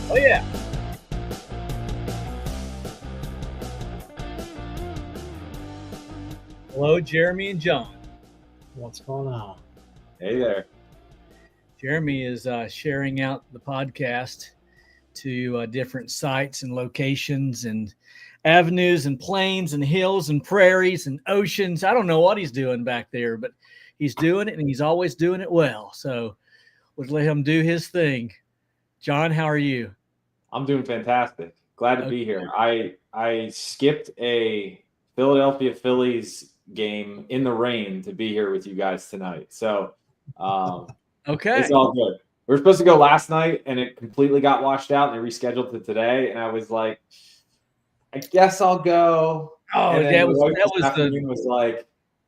Oh, yeah. Hello, Jeremy and John. What's going on? Hey there. Jeremy is sharing out the podcast to different sites and locations and avenues and plains and hills and prairies and oceans. I don't know what he's doing back there, but he's doing it and he's always doing it well. So let's let him do his thing. John, how are you? I'm doing fantastic. Glad to be Okay. here. I skipped a Philadelphia Phillies game in the rain to be here with you guys tonight. So Okay. it's all good. We were supposed to go last night and it completely got washed out and they rescheduled to today. And I was like, I guess I'll go. Oh, And then that my wife was this the afternoon was like,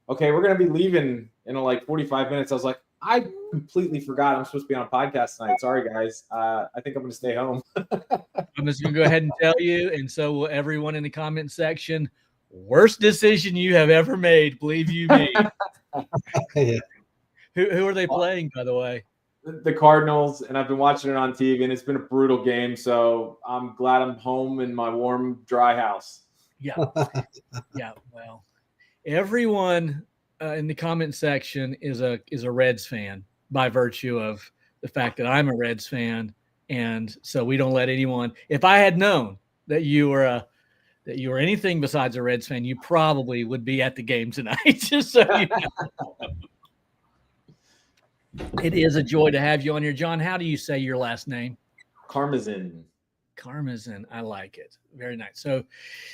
okay, we're gonna be leaving in like 45 minutes. I was like, I completely forgot I'm supposed to be on a podcast tonight. Sorry guys. I think I'm gonna stay home. I'm just going to go ahead and tell you, and so will everyone in the comment section. Worst decision you have ever made, believe you me. Yeah. Who are they playing, by the way? The Cardinals, and I've been watching it on TV, and it's been a brutal game. So I'm glad I'm home in my warm, dry house. Yeah. Well, everyone in the comment section is a Reds fan by virtue of the fact that I'm a Reds fan, and so we don't let anyone. If I had known that you were anything besides a Reds fan, you probably would be at the game tonight. Just so you know. It is a joy to have you on here, John. How do you say your last name? Karmazyn. Karmazyn. I like it. Very nice.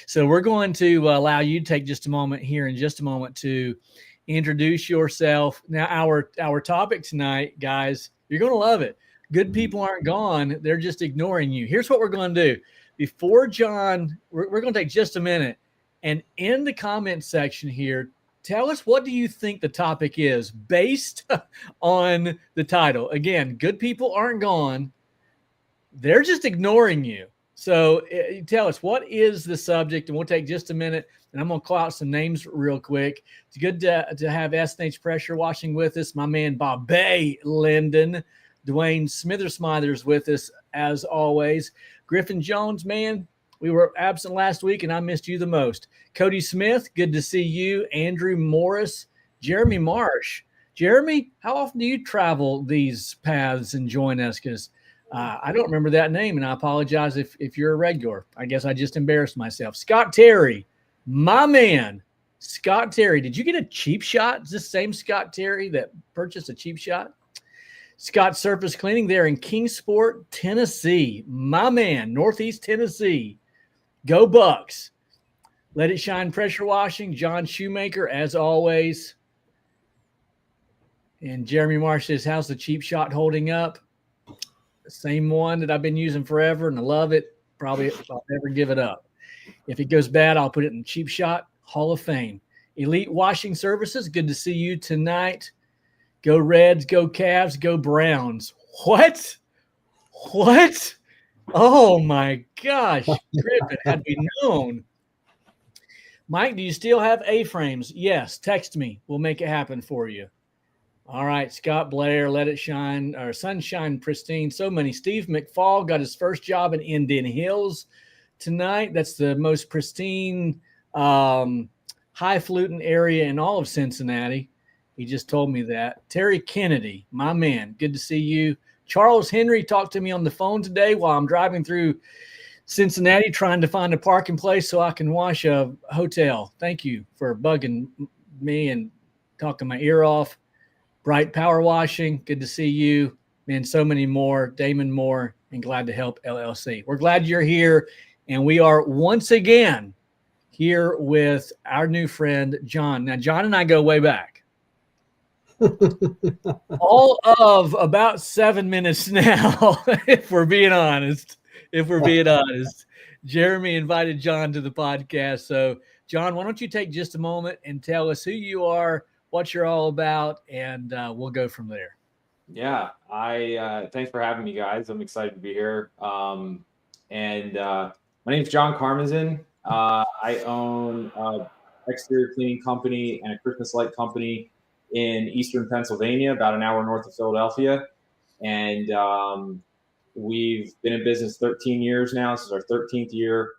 So we're going to allow you to take just a moment here in just a moment to introduce yourself. Now, our topic tonight, guys, you're going to love it. Good people aren't gone. They're just ignoring you. Here's what we're going to do. Before John, we're going to take just a minute, and in the comment section here, tell us, what do you think the topic is based on the title? Again, good people aren't gone. They're just ignoring you. So tell us, what is the subject? And we'll take just a minute, and I'm going to call out some names real quick. It's good to have S&H Pressure Washing with us. My man, Bobby Linden. Dwayne Smither-Smithers with us, as always. Griffin Jones, man, we were absent last week, and I missed you the most. Cody Smith, good to see you. Andrew Morris, Jeremy Marsh. Jeremy, how often do you travel these paths and join us? Because I don't remember that name, and I apologize if you're a regular. I guess I just embarrassed myself. Scott Terry, my man. Scott Terry, did you get a cheap shot? Is this the same Scott Terry that purchased a cheap shot? Scott Surface Cleaning there in Kingsport, Tennessee. My man, Northeast Tennessee. Go Bucks. Let It Shine Pressure Washing. John Shoemaker, as always. And Jeremy Marsh says, how's the cheap shot holding up? The same one that I've been using forever, and I love it. Probably I'll never give it up. If it goes bad, I'll put it in Cheap Shot Hall of Fame. Elite Washing Services, good to see you tonight. Go Reds, go Cavs, go Browns. What? Oh, my gosh. Griffin, had we known. Mike, do you still have A-frames? Yes. Text me. We'll make it happen for you. All right. Scott Blair, Let It Shine, or Sunshine Pristine. So many. Steve McFall got his first job in Indian Hills tonight. That's the most pristine, highfalutin area in all of Cincinnati. He just told me that. Terry Kennedy, my man, good to see you. Charles Henry talked to me on the phone today while I'm driving through Cincinnati trying to find a parking place so I can wash a hotel. Thank you for bugging me and talking my ear off. Bright Power Washing, good to see you. Man, so many more. Damon Moore and Glad to Help LLC. We're glad you're here, and we are once again here with our new friend, John. Now, John and I go way back. All of about 7 minutes now, if we're being honest. Jeremy invited John to the podcast. So, John, why don't you take just a moment and tell us who you are, what you're all about, and we'll go from there. Yeah, thanks for having me, guys. I'm excited to be here. My name is John Karmazyn. I own an exterior cleaning company and a Christmas light company in eastern Pennsylvania, about an hour north of Philadelphia. And We've been in business 13 years now. This is our 13th year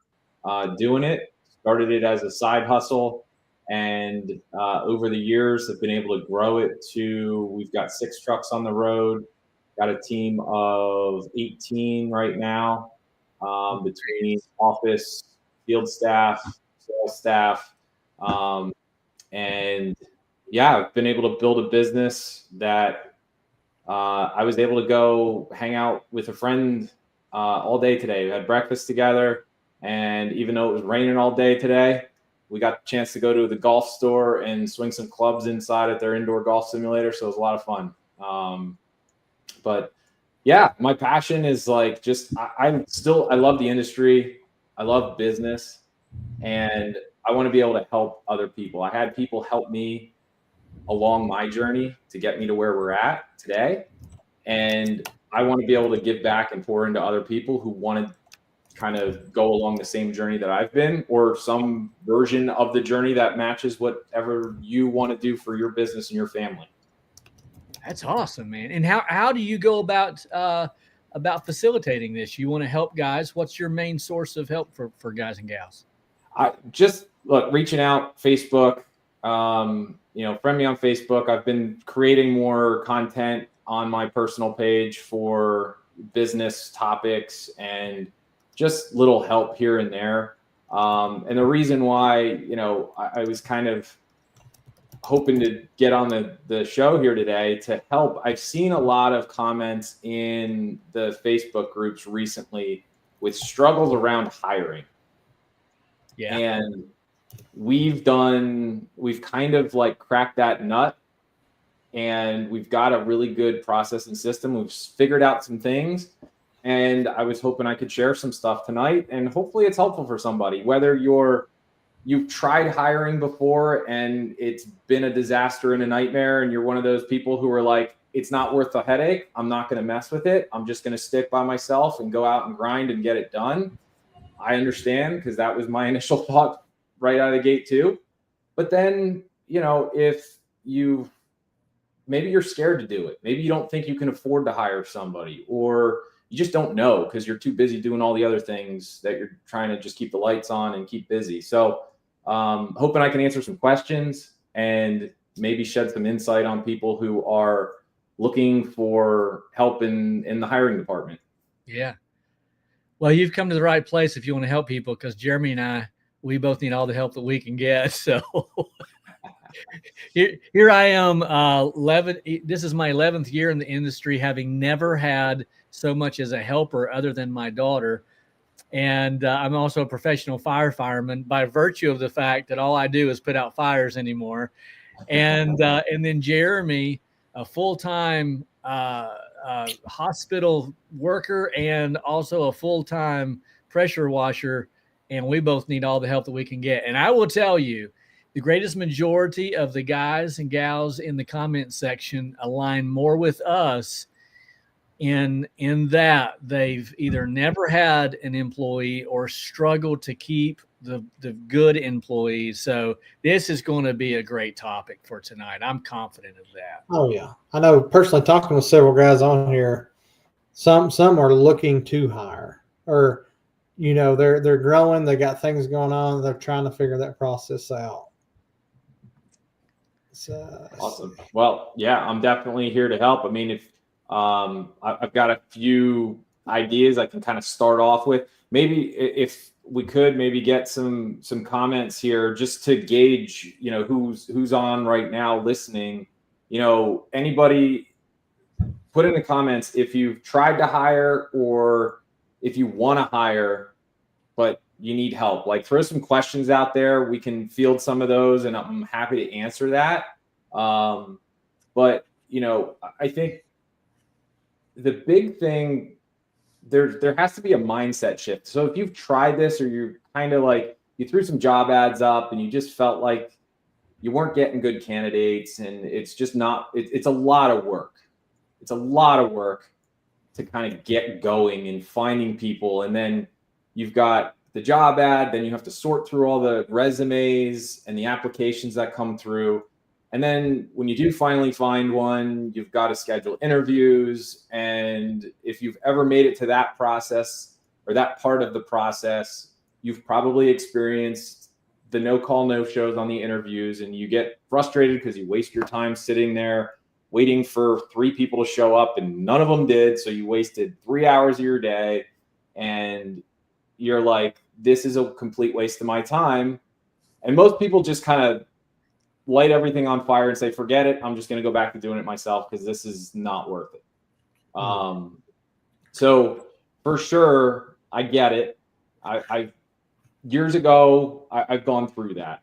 doing it. Started it as a side hustle, and over the years have been able to grow it to, we've got 6 trucks on the road, got a team of 18 right now, between office, field staff, sales staff, and yeah, I've been able to build a business that I was able to go hang out with a friend all day today. We had breakfast together, and even though it was raining all day today, we got the chance to go to the golf store and swing some clubs inside at their indoor golf simulator. So it was a lot of fun. But yeah, my passion is like I love the industry. I love business, and I want to be able to help other people. I had people help me along my journey to get me to where we're at today. And I want to be able to give back and pour into other people who want to kind of go along the same journey that I've been, or some version of the journey that matches whatever you want to do for your business and your family. That's awesome, man. And how do you go about facilitating this? You want to help guys. What's your main source of help for guys and gals? I just reaching out, Facebook, friend me on Facebook. I've been creating more content on my personal page for business topics and just little help here and there. And the reason why, I was kind of hoping to get on the show here today to help. I've seen a lot of comments in the Facebook groups recently with struggles around hiring. Yeah. And we've kind of like cracked that nut, and we've got a really good process and system. We've figured out some things, and I was hoping I could share some stuff tonight, and hopefully it's helpful for somebody, whether you've tried hiring before and it's been a disaster and a nightmare, and you're one of those people who are like, it's not worth the headache. I'm not going to mess with it. I'm just going to stick by myself and go out and grind and get it done. I understand, because that was my initial thought right out of the gate too. But then, if maybe you're scared to do it. Maybe you don't think you can afford to hire somebody, or you just don't know because you're too busy doing all the other things that you're trying to just keep the lights on and keep busy. So hoping I can answer some questions and maybe shed some insight on people who are looking for help in the hiring department. Yeah. Well, you've come to the right place if you want to help people, because Jeremy and we both need all the help that we can get. So here I am, this is my 11th year in the industry, having never had so much as a helper other than my daughter. And I'm also a professional fireman by virtue of the fact that all I do is put out fires anymore. And then Jeremy, a full-time hospital worker and also a full-time pressure washer, and we both need all the help that we can get. And I will tell you, the greatest majority of the guys and gals in the comment section align more with us in that they've either never had an employee or struggled to keep the good employees. So this is going to be a great topic for tonight. I'm confident of that. Oh yeah. I know personally, talking with several guys on here, some are looking to hire, or, they're growing, they got things going on, they're trying to figure that process out. Awesome. Well, yeah, I'm definitely here to help. I mean, if I've got a few ideas I can kind of start off with. Maybe if we could maybe get some comments here just to gauge, who's on right now listening. Anybody put in the comments if you've tried to hire or if you want to hire, but you need help. Like, throw some questions out there. We can field some of those, and I'm happy to answer that. But, I think the big thing, there has to be a mindset shift. So if you've tried this, or you're kind of like, you threw some job ads up and you just felt like you weren't getting good candidates, and it's just not, it's a lot of work. It's a lot of work to kind of get going and finding people. And then you've got the job ad, then you have to sort through all the resumes and the applications that come through. And then when you do finally find one, you've got to schedule interviews. And if you've ever made it to that process or that part of the process, you've probably experienced the no call, no shows on the interviews, and you get frustrated because you waste your time sitting there waiting for 3 people to show up and none of them did. So you wasted 3 hours of your day and you're like, this is a complete waste of my time. And most people just kind of light everything on fire and say, forget it. I'm just going to go back to doing it myself because this is not worth it. So for sure, I get it. I years ago, I've gone through that.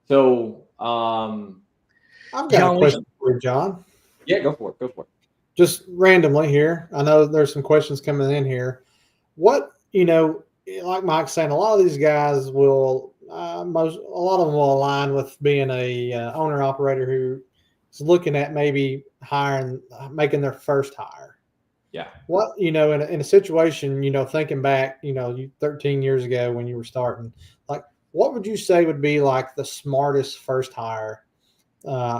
So I've got a question for you, John. Yeah, go for it. Just randomly here. I know there's some questions coming in here. What, like Mike's saying, a lot of these guys will, a lot of them will align with being a owner operator who is looking at maybe making their first hire. Yeah. What, in a situation, thinking back, 13 years ago when you were starting, like, what would you say would be like the smartest first hire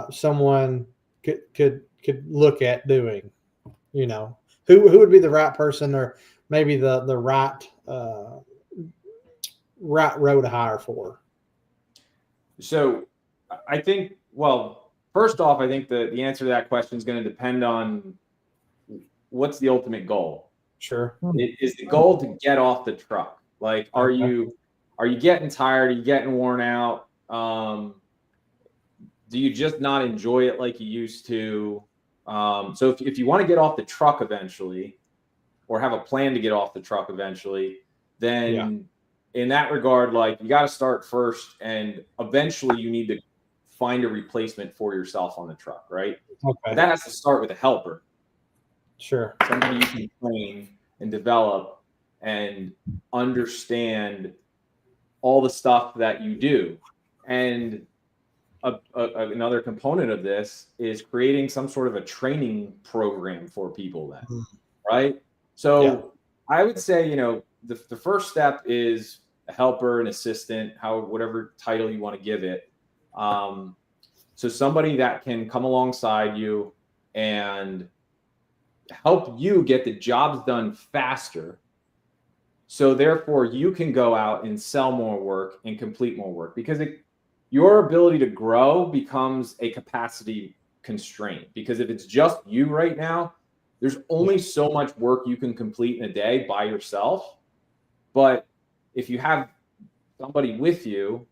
someone could look at doing? Who would be the right person, or maybe the right row to hire for? So I think, well, first off, I think the answer to that question is going to depend on what's the ultimate goal. Sure. Is the goal to get off the truck? Like, are you getting tired? Are you getting worn out? Do you just not enjoy it like you used to? So if you want to get off the truck eventually, or have a plan to get off the truck eventually, then in that regard, like, you got to start first, and eventually you need to find a replacement for yourself on the truck, right? Okay. That has to start with a helper. Sure. Somebody you can train and develop and understand all the stuff that you do. And another component of this is creating some sort of a training program for people then, right? So I would say, the first step is a helper, an assistant, whatever title you want to give it. So somebody that can come alongside you and help you get the jobs done faster. So therefore you can go out and sell more work and complete more work, because your ability to grow becomes a capacity constraint. Because if it's just you right now, there's only so much work you can complete in a day by yourself. But if you have somebody with you,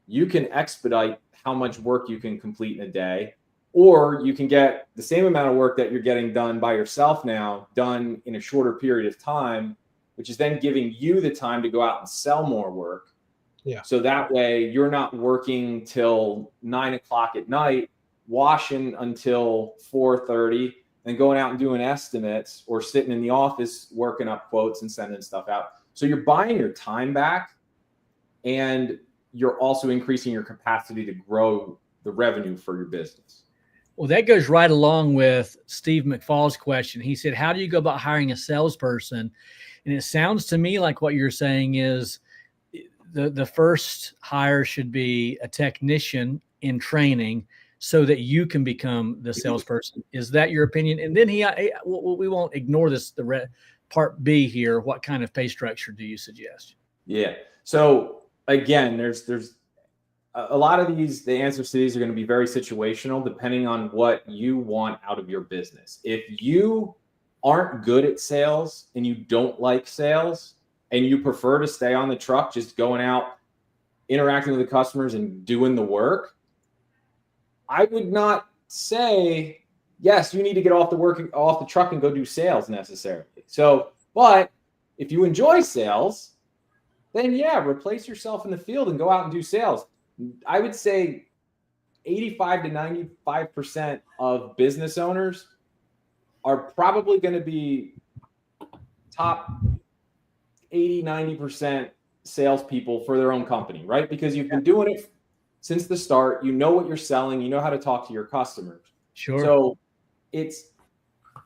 you can expedite how much work you can complete in a day, or you can get the same amount of work that you're getting done by yourself now done in a shorter period of time, which is then giving you the time to go out and sell more work. Yeah. So that way you're not working till 9 o'clock at night, washing until 4:30, and going out and doing estimates, or sitting in the office working up quotes and sending stuff out. So you're buying your time back, and you're also increasing your capacity to grow the revenue for your business. Well, that goes right along with Steve McFall's question. He said, how do you go about hiring a salesperson? And it sounds to me like what you're saying is the first hire should be a technician in training so that you can become the salesperson. Is that your opinion? And then we won't ignore this, part B here. What kind of pay structure do you suggest? Yeah. So again, there's a lot of these, the answers to these are going to be very situational depending on what you want out of your business. If you aren't good at sales and you don't like sales and you prefer to stay on the truck, just going out, interacting with the customers and doing the work, I would not say, yes, you need to get off the truck and go do sales necessarily. So, but if you enjoy sales, then replace yourself in the field and go out and do sales. I would say 85 to 95% of business owners are probably going to be top 80, 90% salespeople for their own company, right? Because you've been doing it since the start. You know what you're selling. You know how to talk to your customers. Sure. So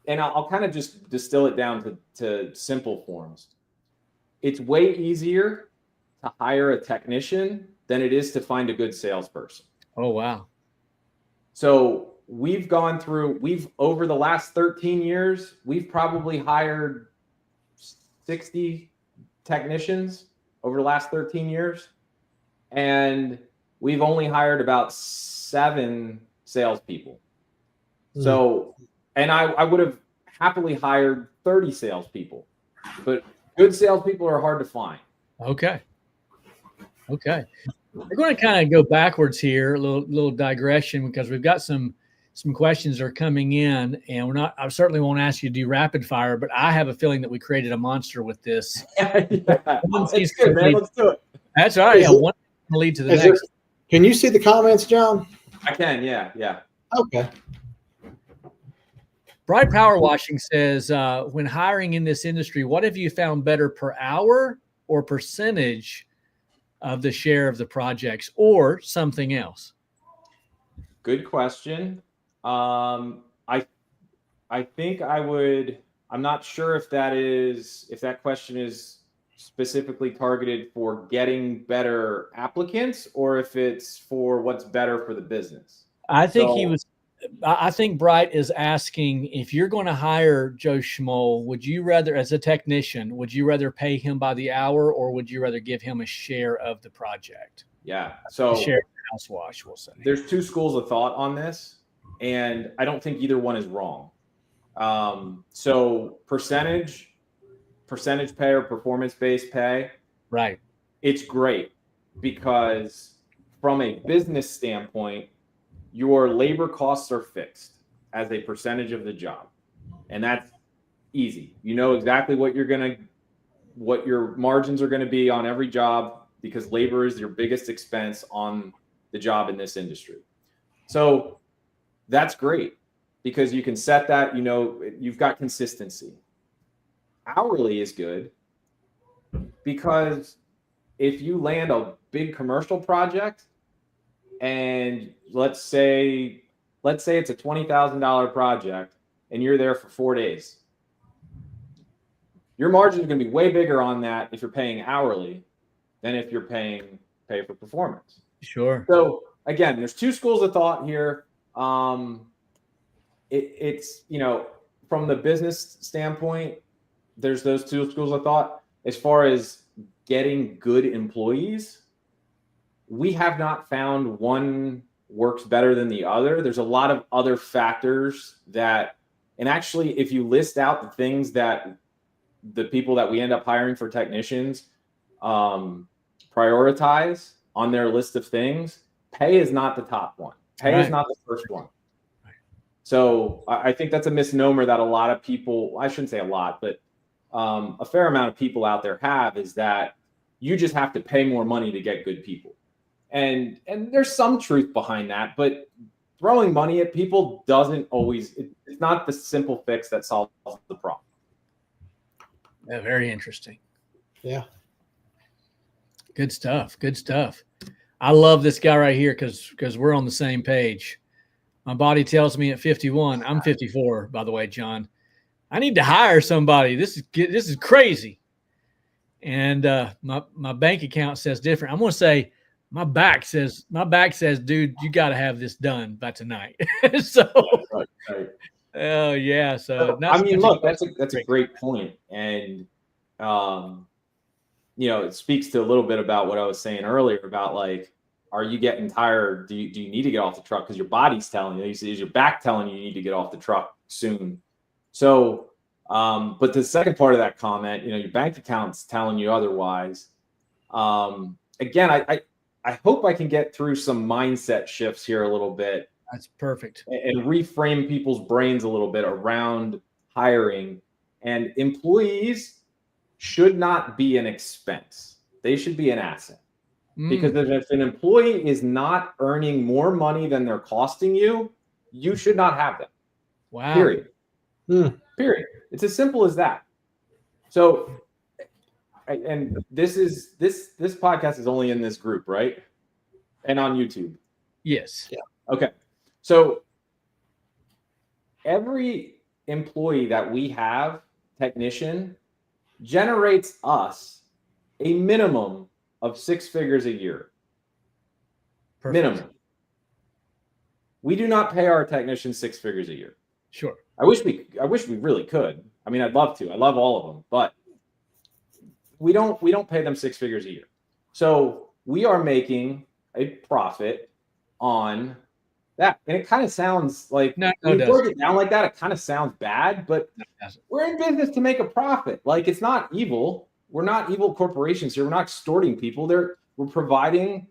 and I'll kind of just distill it down to simple forms. It's way easier to hire a technician than it is to find a good salesperson. Oh, wow. So we've over the last 13 years, we've probably hired 60 technicians over the last 13 years. And we've only hired about 7 salespeople. So, and I would have happily hired 30 salespeople, but good salespeople are hard to find. Okay. We're going to kind of go backwards here, a little digression, because we've got some questions that are coming in, and I certainly won't ask you to do rapid fire, but I have a feeling that we created a monster with this. It's good, man. Let's do it. That's all right. Yeah, one will lead to the next. Can you see the comments, John? I can. Yeah. Okay. Bright Power Washing says, when hiring in this industry, what have you found better, per hour or percentage of the share of the projects, or something else? Good question. I think I'm not sure if that question is specifically targeted for getting better applicants, or if it's for what's better for the business. I think Bright is asking, if you're going to hire Joe Schmoll, would you rather, as a technician, would you rather pay him by the hour, or would you rather give him a share of the project? Yeah. So a share of the house wash, we'll say. There's 2 schools of thought on this, and I don't think either one is wrong. So percentage pay or performance-based pay, right? It's great, because from a business standpoint, your labor costs are fixed as a percentage of the job. And that's easy. You know exactly what your margins are going to be on every job, because labor is your biggest expense on the job in this industry. So that's great, because you can set that, you've got consistency. Hourly is good, because if you land a big commercial project, and let's say it's a $20,000 project, and you're there for 4 days, your margin is going to be way bigger on that if you're paying hourly than if you're paying pay for performance. Sure. So again, there's 2 schools of thought here. It's from the business standpoint, there's those 2 schools of thought. As far as getting good employees, we have not found one works better than the other. There's a lot of other factors and actually, if you list out the things that the people that we end up hiring for technicians prioritize on their list of things, pay is not the top one. Pay is not the first one. So I think that's a misnomer that a lot of people, I shouldn't say a lot, but a fair amount of people out there have, is that you just have to pay more money to get good people. And there's some truth behind that, but throwing money at people doesn't always, it's not the simple fix that solves the problem. Yeah, very interesting. Yeah. Good stuff. I love this guy right here, because we're on the same page. My body tells me at 51, I'm 54, by the way, John, I need to hire somebody. This is crazy. And my bank account says different. I'm going to say my back says, dude, you got to have this done by tonight. So, right. Oh yeah. So I mean, look, that's a great point. And, it speaks to a little bit about what I was saying earlier about, like, are you getting tired? Do you need to get off the truck? Because your body's telling you, is your back telling you need to get off the truck soon? So, but the second part of that comment, your bank account's telling you otherwise. Again, I hope I can get through some mindset shifts here a little bit. That's perfect. And reframe people's brains a little bit around hiring. And employees should not be an expense. They should be an asset. Because if an employee is not earning more money than they're costing you, you should not have them. Wow. Period. Period. It's as simple as that. So, and this podcast is only in this group, right? And on YouTube. Yes. Yeah. Okay. So every employee that we have, technician, generates us a minimum of 6 figures a year. Perfect. Minimum. we do not pay our technicians 6 figures a year. Sure. I wish we really could. I mean, I'd love to. I love all of them, but we don't pay them 6 figures a year. So we are making a profit on that. And it kind of sounds like when you break it down like that, it kind of sounds bad, but we're in business to make a profit. Like, it's not evil. We're not evil corporations here. We're not extorting people. We're providing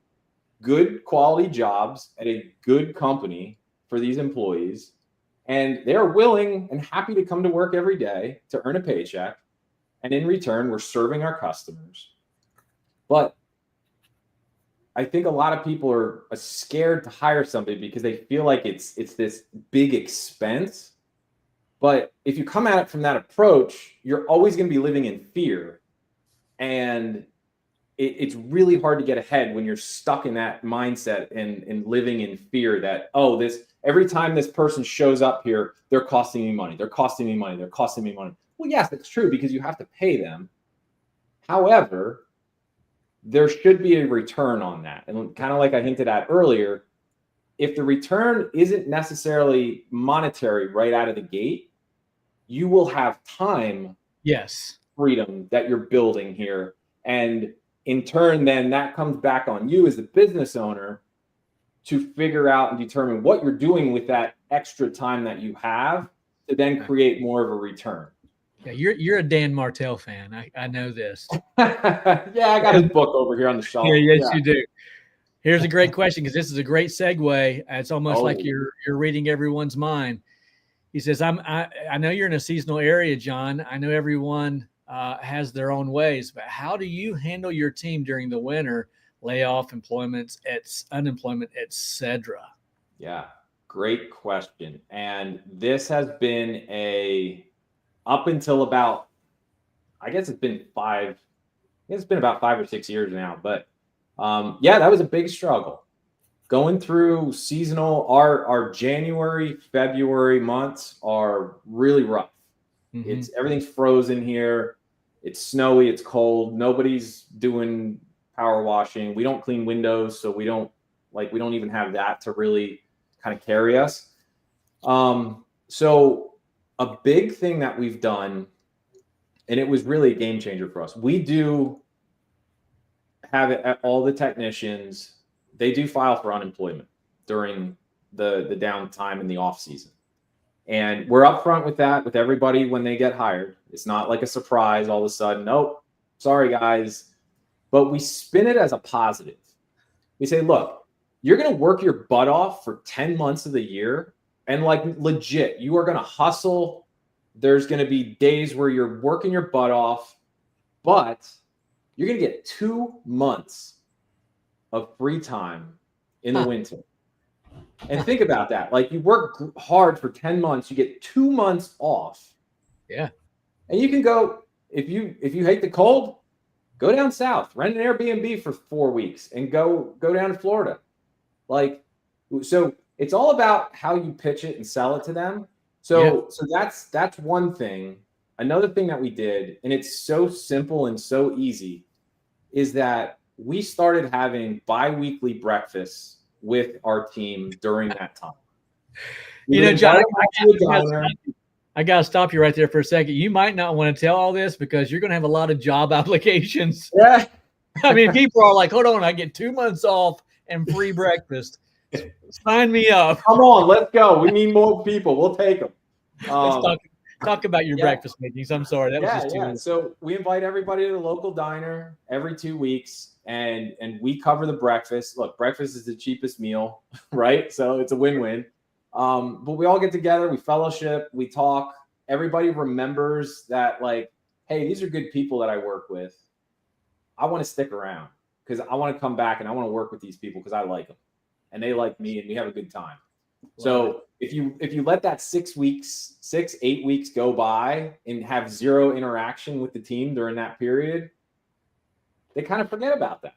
good quality jobs at a good company for these employees. And they're willing and happy to come to work every day to earn a paycheck. And in return, we're serving our customers. But I think a lot of people are scared to hire somebody because they feel like it's this big expense. But if you come at it from that approach, you're always going to be living in fear. And it's really hard to get ahead when you're stuck in that mindset and living in fear that, every time this person shows up here, they're costing me money. They're costing me money. They're costing me money. Well, yes, that's true because you have to pay them. However, there should be a return on that. And kind of like I hinted at earlier, if the return isn't necessarily monetary right out of the gate, you will have time, freedom that you're building here. And in turn, then that comes back on you as the business owner to figure out and determine what you're doing with that extra time that you have to then create more of a return. Yeah, you're a Dan Martell fan. I know this. Yeah, I got his book over here on the shelf. Yes, you do. Here's a great question because this is a great segue. It's almost like you're reading everyone's mind. He says, I know you're in a seasonal area, John. I know everyone has their own ways, but how do you handle your team during the winter, layoff, unemployment, etc.? Yeah, great question. And this has been up until about, I guess it's been about 5 or 6 years now, but that was a big struggle. Going through seasonal, our January, February months are really rough. Mm-hmm. Everything's frozen here. It's snowy, it's cold. Nobody's doing power washing. We don't clean windows, so we don't even have that to really kind of carry us. So a big thing that we've done, and it was really a game changer for us. We do have it at all the technicians. They do file for unemployment during the downtime in the off season. And we're upfront with that with everybody when they get hired. It's not like a surprise all of a sudden. Nope, sorry guys. But we spin it as a positive. We say, look, you're going to work your butt off for 10 months of the year. And like legit, you are going to hustle. There's going to be days where you're working your butt off, but you're going to get 2 months of free time in the winter. And think about that. Like, you work hard for 10 months, you get 2 months off. Yeah. And you can go, if you hate the cold, go down south, rent an Airbnb for 4 weeks and go down to Florida. Like, so it's all about how you pitch it and sell it to them. So that's one thing. Another thing that we did, and it's so simple and so easy, is that we started having bi-weekly breakfasts with our team during that time. John, I got to stop you right there for a second. You might not want to tell all this because you're going to have a lot of job applications. Yeah. I mean, people are like, hold on, I get 2 months off and free breakfast. Sign me up. Come on, let's go. We need more people. We'll take them. Let's talk about your breakfast meetings. I'm sorry. That was just too much. So we invite everybody to the local diner every 2 weeks, and we cover the breakfast. Look, breakfast is the cheapest meal, right? So it's a win-win. But we all get together, we fellowship, we talk. Everybody remembers that, like, hey, these are good people that I work with. I want to stick around because I want to come back and I want to work with these people because I like them and they like me and we have a good time. Wow. So if you let that 8 weeks go by and have zero interaction with the team during that period, they kind of forget about that.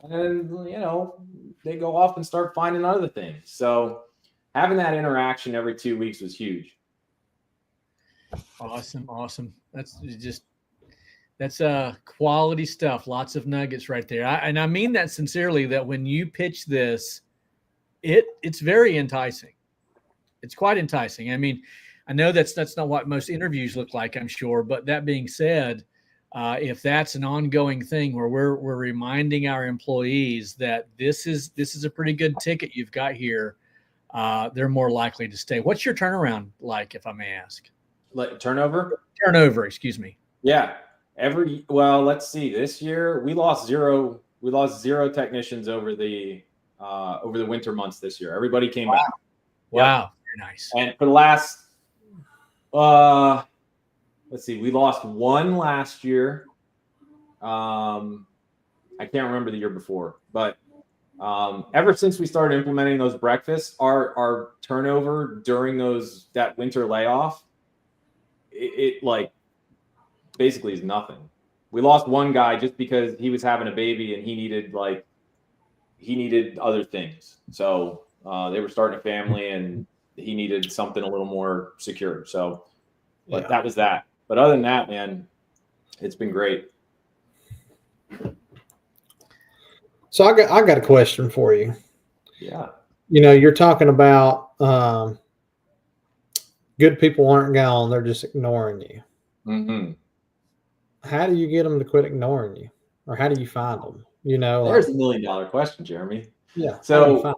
And, they go off and start finding other things. So having that interaction every 2 weeks was huge. Awesome. That's quality stuff. Lots of nuggets right there. I mean that sincerely, that when you pitch this, it's very enticing. It's quite enticing. I mean, I know that's not what most interviews look like, I'm sure. But that being said, if that's an ongoing thing where we're reminding our employees that this is a pretty good ticket you've got here, they're more likely to stay. What's your turnaround like, if I may ask? Like turnover? Turnover, excuse me. Yeah. Well, let's see. This year we lost zero technicians over the winter months this year. Everybody came back. Wow. Yep. Very nice. And for the last let's see, we lost one last year. I can't remember the year before, but ever since we started implementing those breakfasts, our turnover during that winter layoff, it like basically is nothing. We lost one guy just because he was having a baby and he needed other things. So they were starting a family and he needed something a little more secure. So, but that was that. But other than that, man, it's been great. So I got a question for you. Yeah. You're talking about good people aren't gone; they're just ignoring you. Mm-hmm. How do you get them to quit ignoring you, or how do you find them? There's a $1 million question, Jeremy. Yeah. So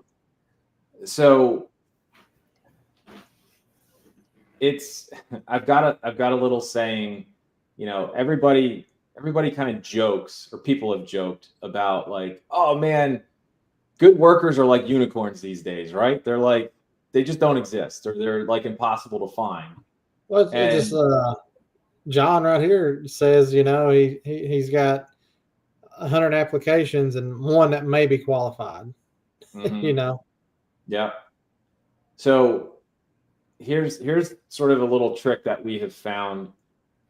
it's I've got a little saying, everybody kind of jokes, or people have joked about like, oh man, good workers are like unicorns these days, right? They're like, they just don't exist, or they're like impossible to find. Well, it's just John right here says, he's got 100 applications and one that may be qualified. Mm-hmm. Yeah. So here's sort of a little trick that we have found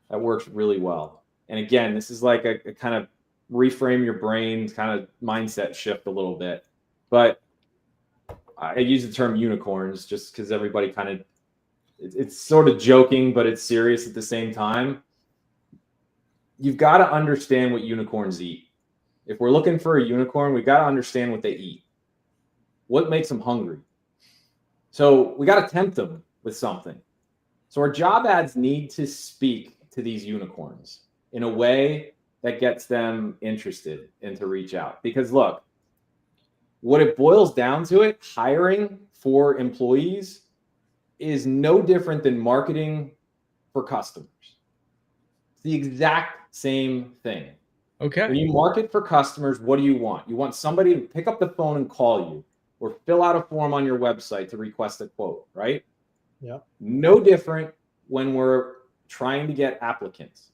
that works really well. And again, this is like a kind of reframe your brain, kind of mindset shift a little bit. But I use the term unicorns just because everybody kind of, it's sort of joking, but it's serious at the same time. You've got to understand what unicorns eat. If we're looking for a unicorn, we've got to understand what they eat. What makes them hungry? So we got to tempt them with something. So our job ads need to speak to these unicorns in a way that gets them interested and to reach out. Because look, what it boils down to, hiring for employees is no different than marketing for customers. It's the exact same thing. Okay. When you market for customers, what do you want? You want somebody to pick up the phone and call you, or fill out a form on your website to request a quote, right? Yeah. No different when we're trying to get applicants.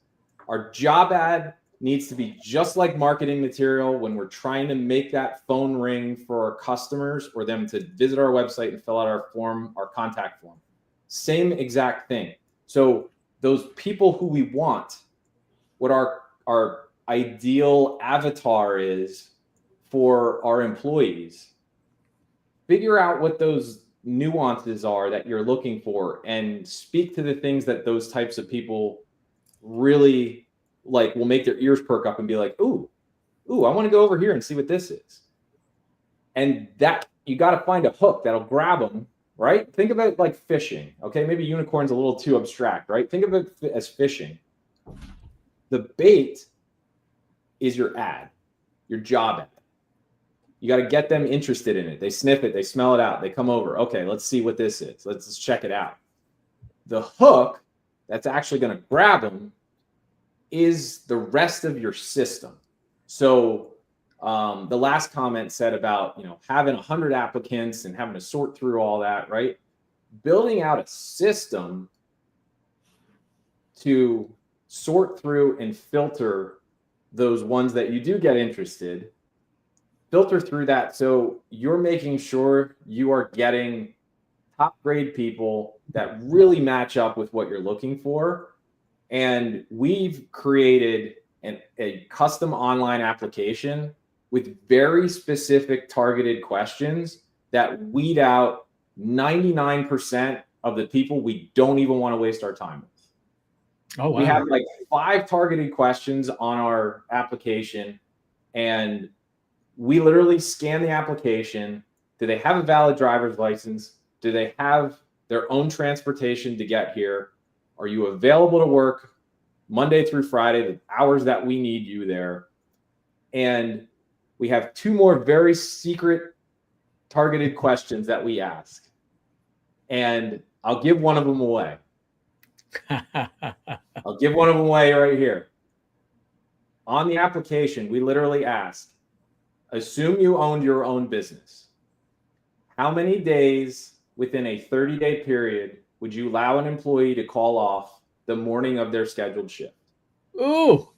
Our job ad needs to be just like marketing material when we're trying to make that phone ring for our customers, or them to visit our website and fill out our form, our contact form. Same exact thing. So those people who we want, what our ideal avatar is for our employees, figure out what those nuances are that you're looking for, and speak to the things that those types of people really like, will make their ears perk up and be like, ooh, I want to go over here and see what this is. And that, you got to find a hook that'll grab them, right? Think about it like fishing. Okay, maybe unicorn's a little too abstract, right? Think of it as fishing. The bait is your ad, your job ad. You got to get them interested in it. They sniff it, they smell it out, they come over. Okay, let's see what this is. Let's check it out. The hook that's actually going to grab them is the rest of your system. So the last comment said about, having 100 applicants and having to sort through all that, right? Building out a system to sort through and filter those ones that you do get interested, filter through that. So you're making sure you are getting top grade people that really match up with what you're looking for. And we've created a custom online application with very specific targeted questions that weed out 99% of the people we don't even want to waste our time with. Oh, wow. We have like 5 targeted questions on our application, and we literally scan the application, Do they have a valid driver's license? Do they have their own transportation to get here? Are you available to work Monday through Friday, the hours that we need you there? And we have 2 more very secret targeted questions that we ask. And I'll give one of them away. I'll give one of them away right here. On the application, we literally ask, assume you owned your own business. How many days within a 30-day period would you allow an employee to call off the morning of their scheduled shift? Ooh,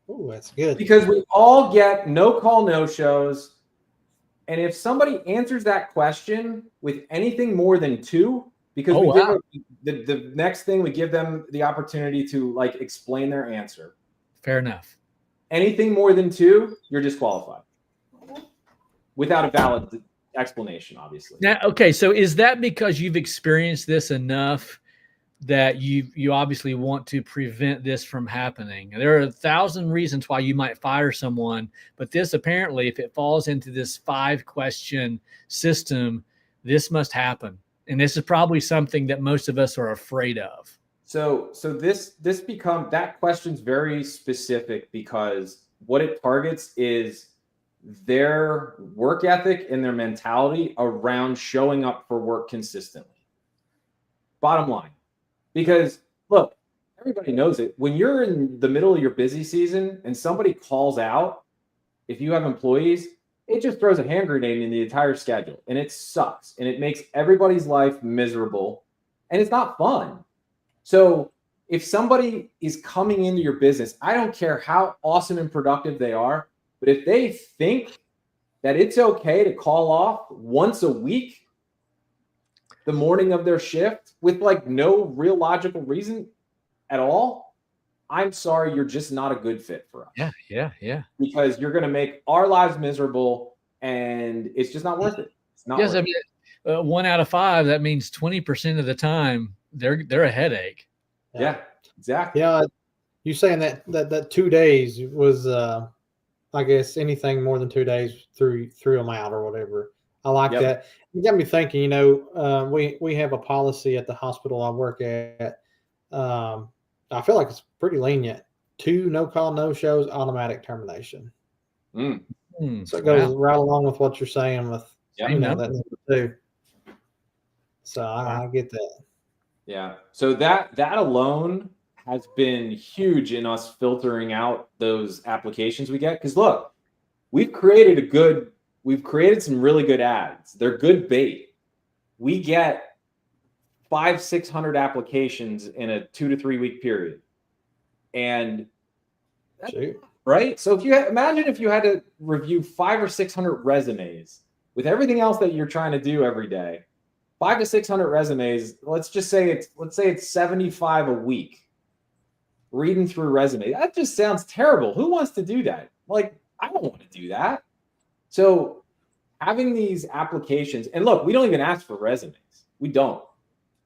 that's good. Because we all get no call, no shows. And if somebody answers that question with anything more than 2, because the next thing we give them the opportunity to like explain their answer. Fair enough. Anything more than 2, you're disqualified without a valid explanation, obviously. Now, okay, so is that because you've experienced this enough that you obviously want to prevent this from happening? There are 1,000 reasons why you might fire someone, but this apparently, if it falls into this 5-question system, this must happen. And this is probably something that most of us are afraid of. So this becomes, that question's very specific because what it targets is their work ethic and their mentality around showing up for work consistently. Bottom line. Because look, everybody knows it. When you're in the middle of your busy season and somebody calls out, if you have employees, it just throws a hand grenade in the entire schedule, and it sucks, and it makes everybody's life miserable, and it's not fun. So if somebody is coming into your business, I don't care how awesome and productive they are, but if they think that it's okay to call off once a week the morning of their shift with like no real logical reason at all, I'm sorry, you're just not a good fit for us. Yeah. Because you're going to make our lives miserable, and it's just not worth it. It's not. Yes, I mean, 1 out of 5. That means 20% of the time they're a headache. Yeah, exactly. Yeah, you saying that 2 days was, I guess anything more than 2 days threw them out or whatever. I like that. You got me thinking. You know, we have a policy at the hospital I work at. I feel like it's pretty lenient. 2 no call, no shows, automatic termination. So it goes right along with what you're saying with that number 2. So I get that. Yeah. So that alone has been huge in us filtering out those applications we get. Because look, we've created some really good ads. They're good bait. We get 500-600 applications in a 2 to 3 week period. And right. So imagine if you had to review 500 or 600 resumes with everything else that you're trying to do every day, 500 to 600 resumes. Let's say it's 75 a week reading through resumes. That just sounds terrible. Who wants to do that? Like, I don't want to do that. So having these applications, and look, we don't even ask for resumes. We don't.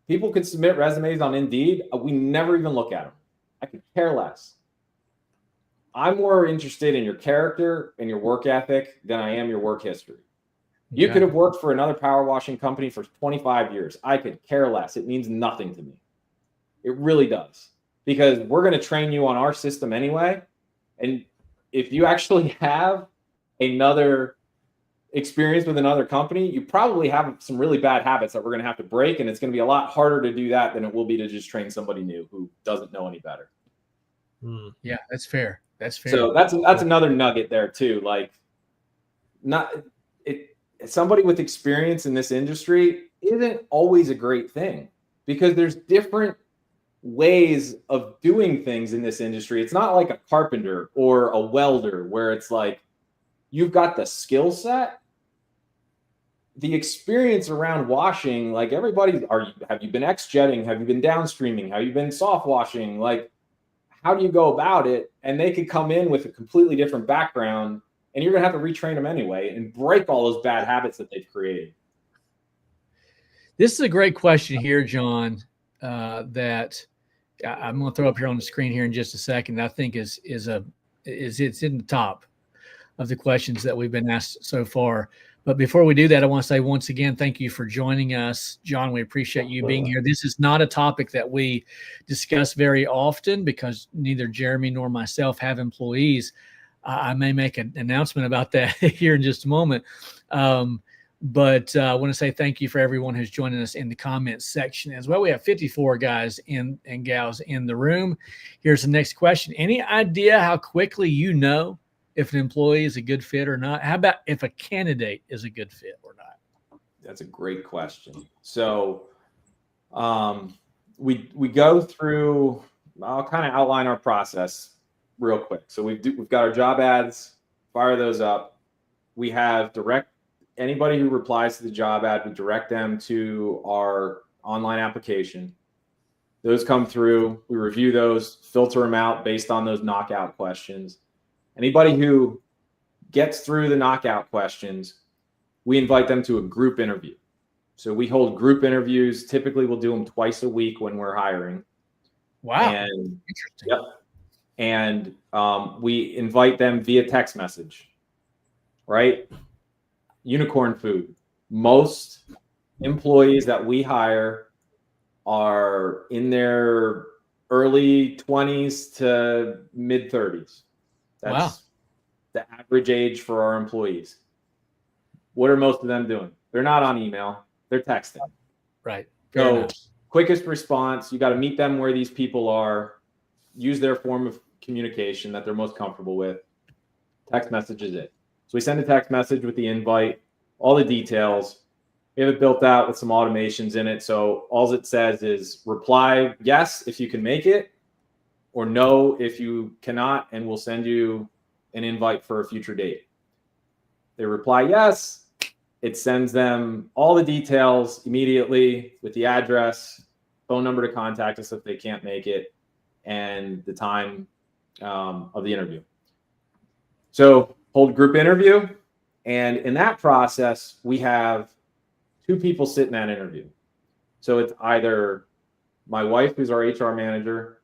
People could submit resumes on Indeed. We never even look at them. I could care less. I'm more interested in your character and your work ethic than I am your work history. You could have worked for another power washing company for 25 years. I could care less. It means nothing to me. It really does. Because we're going to train you on our system anyway. And if you actually have another experience with another company, you probably have some really bad habits that we're going to have to break. And it's going to be a lot harder to do that than it will be to just train somebody new who doesn't know any better. Yeah, that's fair. That's fair. So that's another nugget there too. Like, somebody with experience in this industry isn't always a great thing, because there's different ways of doing things in this industry. It's not like a carpenter or a welder where it's like you've got the skill set, the experience around washing. Like, have you been X-jetting? Have you been downstreaming? Have you been soft washing? Like, how do you go about it? And they could come in with a completely different background, and you're going to have to retrain them anyway and break all those bad habits that they've created. This is a great question here, John, that I'm going to throw up here on the screen here in just a second. I think is it's in the top of the questions that we've been asked so far. But before we do that, I want to say once again, thank you for joining us, John. We appreciate you being here. This is not a topic that we discuss very often because neither Jeremy nor myself have employees. I may make an announcement about that here in just a moment. But I want to say thank you for everyone who's joining us in the comments section as well. We have 54 guys and gals in the room. Here's the next question. Any idea how quickly you know if an employee is a good fit or not? How about if a candidate is a good fit or not? That's a great question. So we go through, I'll kind of outline our process real quick. So we've got our job ads, fire those up. We have anybody who replies to the job ad, we direct them to our online application. Those come through, we review those, filter them out based on those knockout questions. Anybody who gets through the knockout questions, we invite them to a group interview. So we hold group interviews. Typically, we'll do them twice a week when we're hiring. Wow. And, interesting. Yep. And we invite them via text message, right? Unicorn food. Most employees that we hire are in their early 20s to mid 30s. That's the average age for our employees. What are most of them doing? They're not on email. They're texting. Right. So quickest response, you got to meet them where these people are, use their form of communication that they're most comfortable with. Text message is it. So we send a text message with the invite, all the details. We have it built out with some automations in it. So all it says is reply yes if you can make it, or no if you cannot, and we'll send you an invite for a future date. They reply yes. It sends them all the details immediately with the address, phone number to contact us if they can't make it, and the time of the interview. So hold group interview. And in that process, we have 2 people sit in that interview. So it's either my wife, who's our HR manager,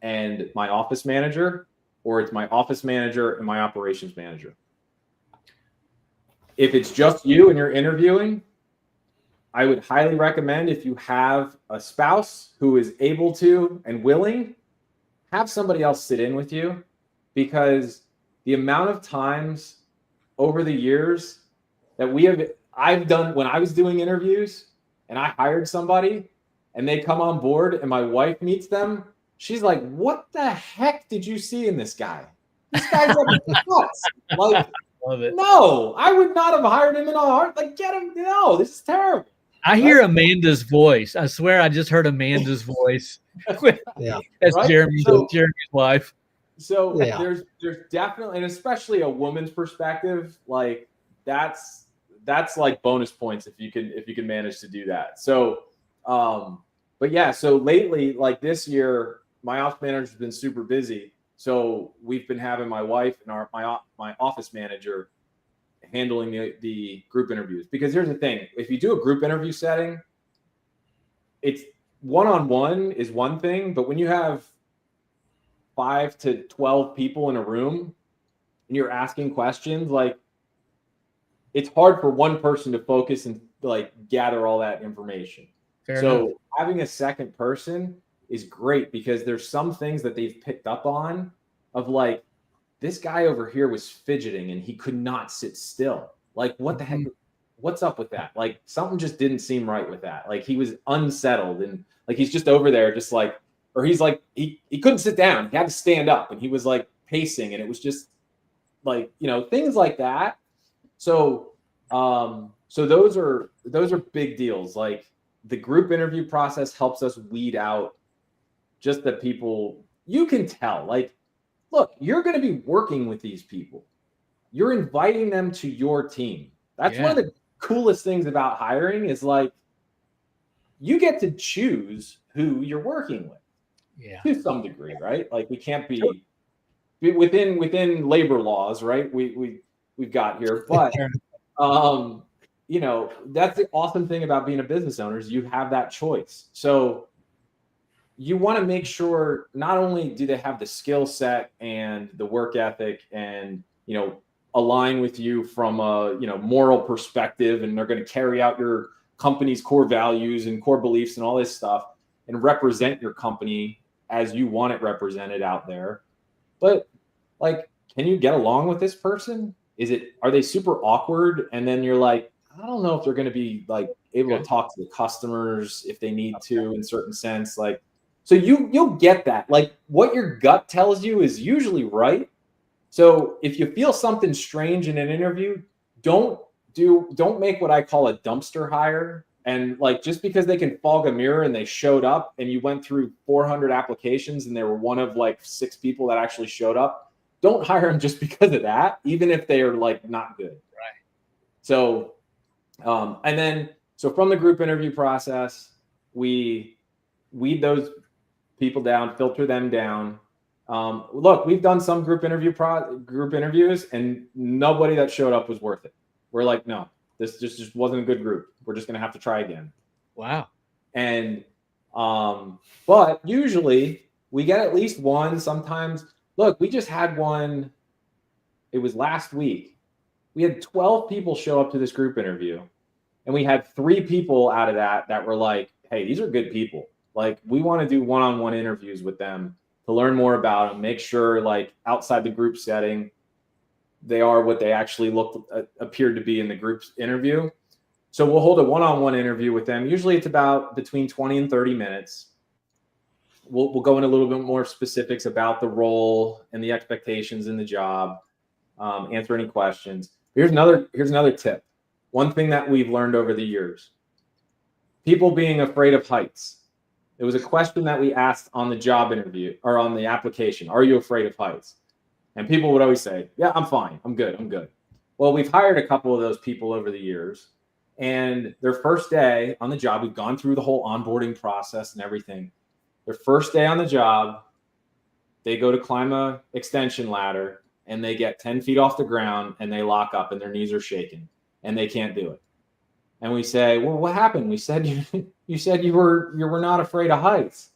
and my office manager, or it's my office manager and my operations manager. If it's just you and you're interviewing, I would highly recommend, if you have a spouse who is able to and willing, have somebody else sit in with you, because the amount of times over the years that I've done when I was doing interviews and I hired somebody and they come on board and my wife meets them, she's like, what the heck did you see in this guy? This guy's like nuts. Like, love it. No, I would not have hired him in a heart. Like, get him. No, this is terrible. I hear Amanda's voice. I swear I just heard Amanda's voice. Yeah. That's Right? Jeremy's wife. So Yeah. there's definitely, and especially a woman's perspective, like that's like bonus points if you can manage to do that. So but yeah, so lately, like this year, my office manager's been super busy. So we've been having my wife and my office manager handling the group interviews. Because here's the thing, if you do a group interview setting, it's one-on-one is one thing, but when you have 5 to 12 people in a room and you're asking questions, like it's hard for one person to focus and like gather all that information. Fair enough. Having a second person is great, because there's some things that they've picked up on of like, this guy over here was fidgeting and he could not sit still. Like, what the heck? What's up with that? Like, something just didn't seem right with that. Like, he was unsettled and like he's just over there just like, or he's like, he couldn't sit down. He had to stand up and he was like pacing, and it was just like, things like that. So those are big deals. Like, the group interview process helps us weed out just the people you can tell. Like, look, you're going to be working with these people. You're inviting them to your team. That's one of the coolest things about hiring is like, you get to choose who you're working with. Yeah. To some degree, right? Like, we can't be within labor laws, right? We've got here, but that's the awesome thing about being a business owner is you have that choice. So you want to make sure not only do they have the skill set and the work ethic and align with you from a moral perspective, and they're going to carry out your company's core values and core beliefs and all this stuff and represent your company as you want it represented out there. But like, can you get along with this person? Are they super awkward? And then you're like, I don't know if they're going to be like able to talk to the customers if they need to in certain sense. Like, so you'll get that. Like, what your gut tells you is usually right. So if you feel something strange in an interview, don't make what I call a dumpster hire. And like, just because they can fog a mirror and they showed up and you went through 400 applications and they were one of like 6 people that actually showed up, don't hire them just because of that, even if they are like not good. Right. So, and then, so from the group interview process, we weed those people down, filter them down. Look, we've done some group interviews and nobody that showed up was worth it. We're like, no, this just wasn't a good group. We're just going to have to try again. Wow. And, but usually we get at least one. Sometimes, look, we just had one. It was last week. We had 12 people show up to this group interview, and we had 3 people out of that were like, hey, these are good people. Like, we want to do one-on-one interviews with them to learn more about them, make sure like outside the group setting, they are what they actually appeared to be in the group's interview. So we'll hold a one-on-one interview with them. Usually it's about between 20 and 30 minutes. We'll go into a little bit more specifics about the role and the expectations in the job, answer any questions. Here's another tip. One thing that we've learned over the years, people being afraid of heights. It was a question that we asked on the job interview or on the application. Are you afraid of heights? And people would always say, yeah, I'm fine. I'm good. Well, we've hired a couple of those people over the years, and their first day on the job, we've gone through the whole onboarding process and everything. Their first day on the job, they go to climb a extension ladder and they get 10 feet off the ground and they lock up and their knees are shaking and they can't do it. And we say, well, what happened? We said, you said you were not afraid of heights.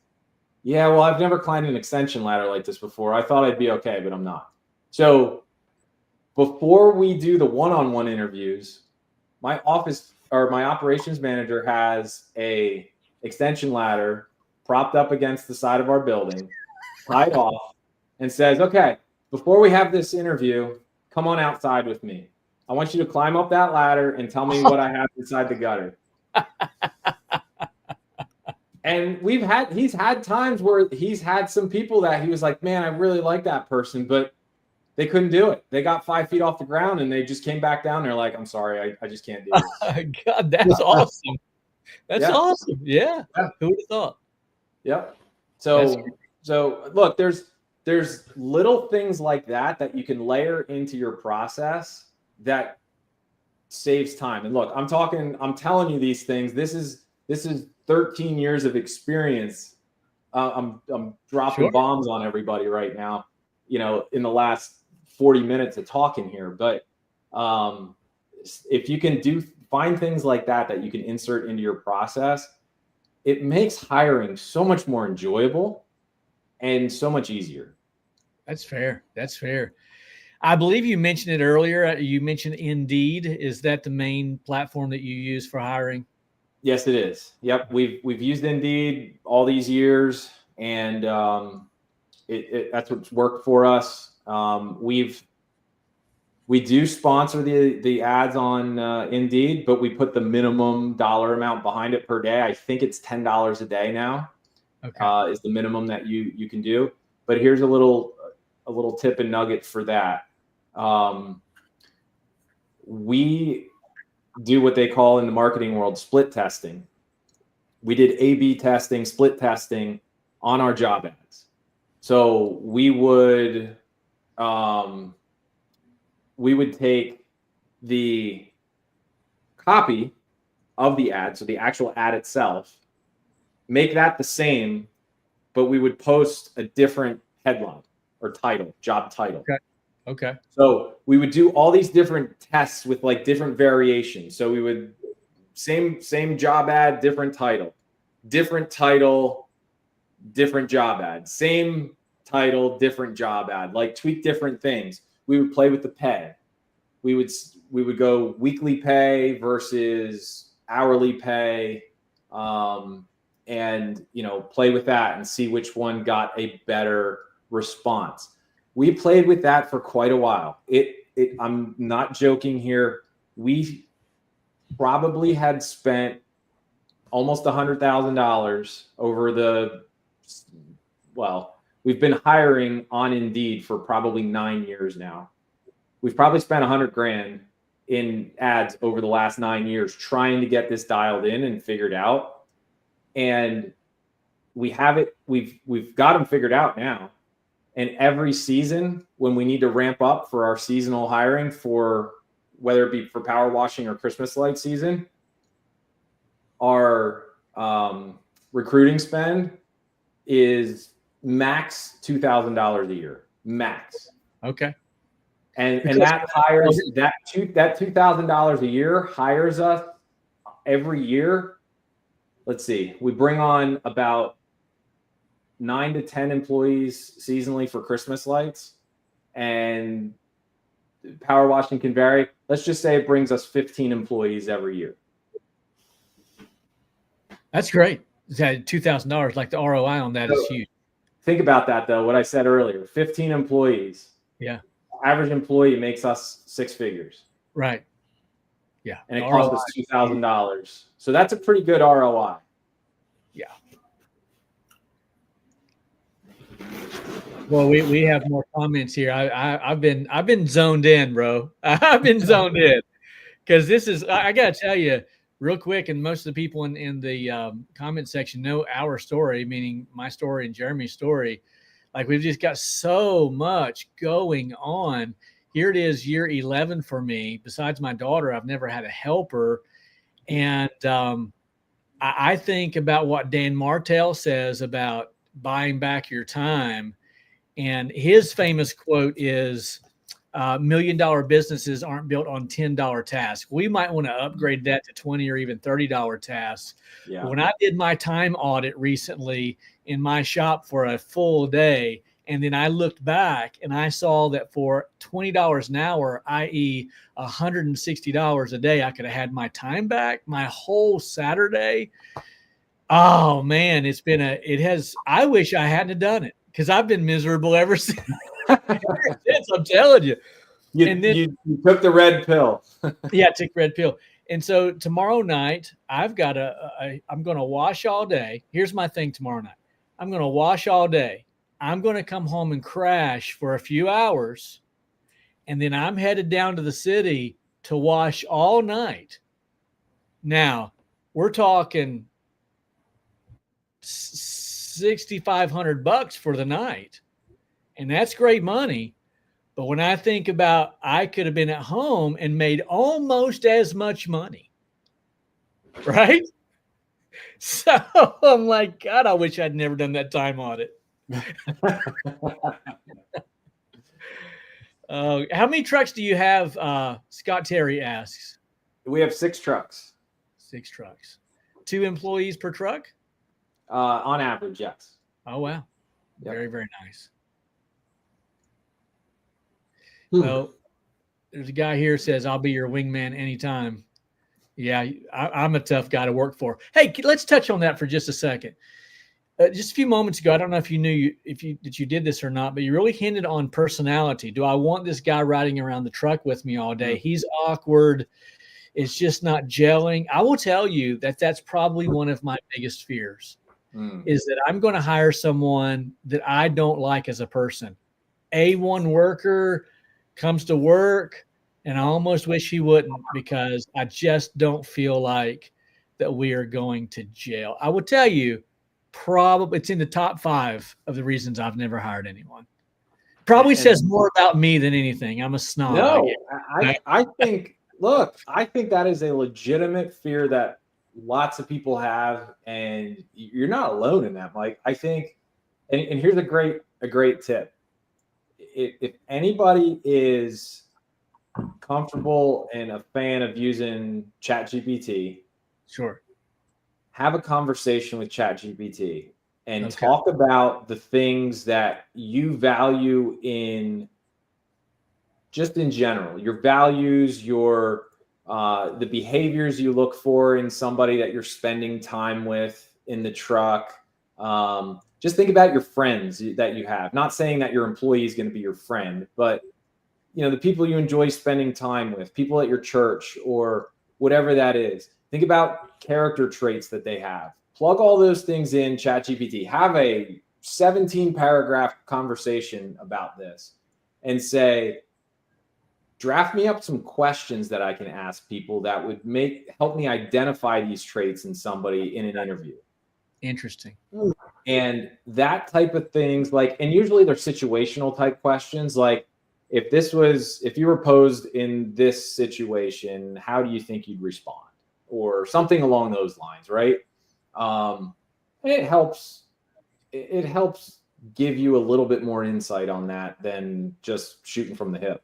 Yeah, well, I've never climbed an extension ladder like this before. I thought I'd be okay, but I'm not. So before we do the one-on-one interviews, my operations manager has a extension ladder propped up against the side of our building, tied off, and says, okay, before we have this interview, come on outside with me. I want you to climb up that ladder and tell me what I have inside the gutter. And he's had times where he's had some people that he was like, man, I really like that person, but they couldn't do it. They got 5 feet off the ground and they just came back down. They're like, I'm sorry, I just can't do this. God, that's awesome. That's awesome. Yeah. Who would have thought? Yep. So look, there's little things like that you can layer into your process that saves time. And look, I'm telling you these things. This is 13 years of experience. I'm dropping bombs on everybody right now, in the last 40 minutes of talking here. But if you can find things like that you can insert into your process, it makes hiring so much more enjoyable and so much easier. That's fair. I believe you mentioned it earlier. You mentioned Indeed. Is that the main platform that you use for hiring? Yes, it is. Yep. We've used Indeed all these years, and that's what's worked for us. We do sponsor the ads on Indeed, but we put the minimum dollar amount behind it per day. I think it's $10 a day now. Okay. Is the minimum that you can do. But here's a little tip and nugget for that. We do what they call in the marketing world split testing. We did A/B testing, split testing on our job ads. So we would take the copy of the ad, so the actual ad itself, make that the same, but we would post a different headline or title, job title. Okay. So we would do all these different tests with like different variations. So we would same job ad, different title, different job ad, same title, different job ad, like tweak different things. We would play with the pay. we would go weekly pay versus hourly pay, and play with that and see which one got a better response. We played with that for quite a while. I'm not joking here. We probably had spent almost $100,000 over we've been hiring on Indeed for probably 9 years now. We've probably spent $100,000 in ads over the last 9 years trying to get this dialed in and figured out. And we have it. We've got them figured out now. And every season when we need to ramp up for our seasonal hiring, for whether it be for power washing or Christmas light season, our recruiting spend is max $2,000 a year, max. Okay. And that hires that $2,000 a year hires us every year. Let's see, we bring on about 9 to 10 employees seasonally for Christmas lights, and power washing can vary. Let's just say it brings us 15 employees every year. That's great. That $2,000, like the ROI on that is huge. Think about that though. What I said earlier, 15 employees. Yeah. Average employee makes us 6 figures. Right. Yeah. And it costs us $2,000. So that's a pretty good ROI. Yeah. Well, we have more comments here. I've been zoned in, bro. I've been zoned in because this is, I gotta tell you real quick, and most of the people in the comment section know our story, meaning my story and Jeremy's story. Like, we've just got so much going on. Here it is, year 11 for me. Besides my daughter, I've never had a helper. And I think about what Dan Martell says about buying back your time. And his famous quote is, $1 million businesses aren't built on $10 tasks. We might want to upgrade that to $20 or even $30 tasks. Yeah. When I did my time audit recently in my shop for a full day, and then I looked back and I saw that for $20 an hour, i.e. $160 a day, I could have had my time back, my whole Saturday. Oh man, I wish I hadn't done it, because I've been miserable ever since. I'm telling you. You took the red pill. Yeah, I took the red pill. And so tomorrow night, I'm going to wash all day. Here's my thing tomorrow night. I'm going to wash all day. I'm going to come home and crash for a few hours. And then I'm headed down to the city to wash all night. Now, we're talking $6,500 for the night. And that's great money. But when I think about, I could have been at home and made almost as much money, right? So I'm like, God, I wish I'd never done that time audit. How many trucks do you have? Scott Terry asks. We have 6 trucks. 6 trucks. 2 employees per truck? On average, yes. Oh, wow. Yep. Very, very nice. Well, there's a guy here who says, I'll be your wingman anytime. Yeah, I'm a tough guy to work for. Hey, let's touch on that for just a second. Just a few moments ago, I don't know if you knew that you did this or not, but you really hinted on personality. Do I want this guy riding around the truck with me all day? He's awkward. It's just not gelling. I will tell you that that's probably one of my biggest fears, is that I'm going to hire someone that I don't like as a person. A1 worker, comes to work, and I almost wish he wouldn't, because I just don't feel like that we are going to jail. I will tell you, probably it's in the top 5 of the reasons I've never hired anyone. Probably says more about me than anything. I'm a snob. No, I think that is a legitimate fear that lots of people have, and you're not alone in that, Mike. I think, and here's a great tip. If anybody is comfortable and a fan of using ChatGPT, sure, have a conversation with ChatGPT and talk about the things that you value in just in general, your values, your the behaviors you look for in somebody that you're spending time with in the truck. Just think about your friends that you have. Not saying that your employee is going to be your friend, but the people you enjoy spending time with, people at your church or whatever that is. Think about character traits that they have. Plug all those things in ChatGPT. Have a 17-paragraph conversation about this and say, draft me up some questions that I can ask people that would help me identify these traits in somebody in an interview. Interesting. And that type of things, and usually they're situational type questions, like if you were posed in this situation, how do you think you'd respond, or something along those lines, right? It helps give you a little bit more insight on that than just shooting from the hip.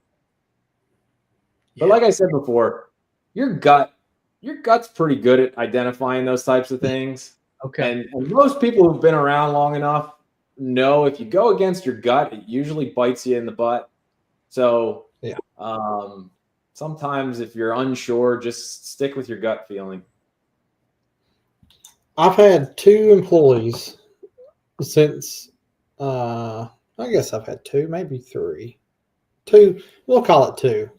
But like I said before, your gut's pretty good at identifying those types of things. Okay. And most people who've been around long enough know if you go against your gut, it usually bites you in the butt. So sometimes if you're unsure, just stick with your gut feeling. I've had 2 employees since, I guess I've had 2, maybe 3. 2, we'll call it 2.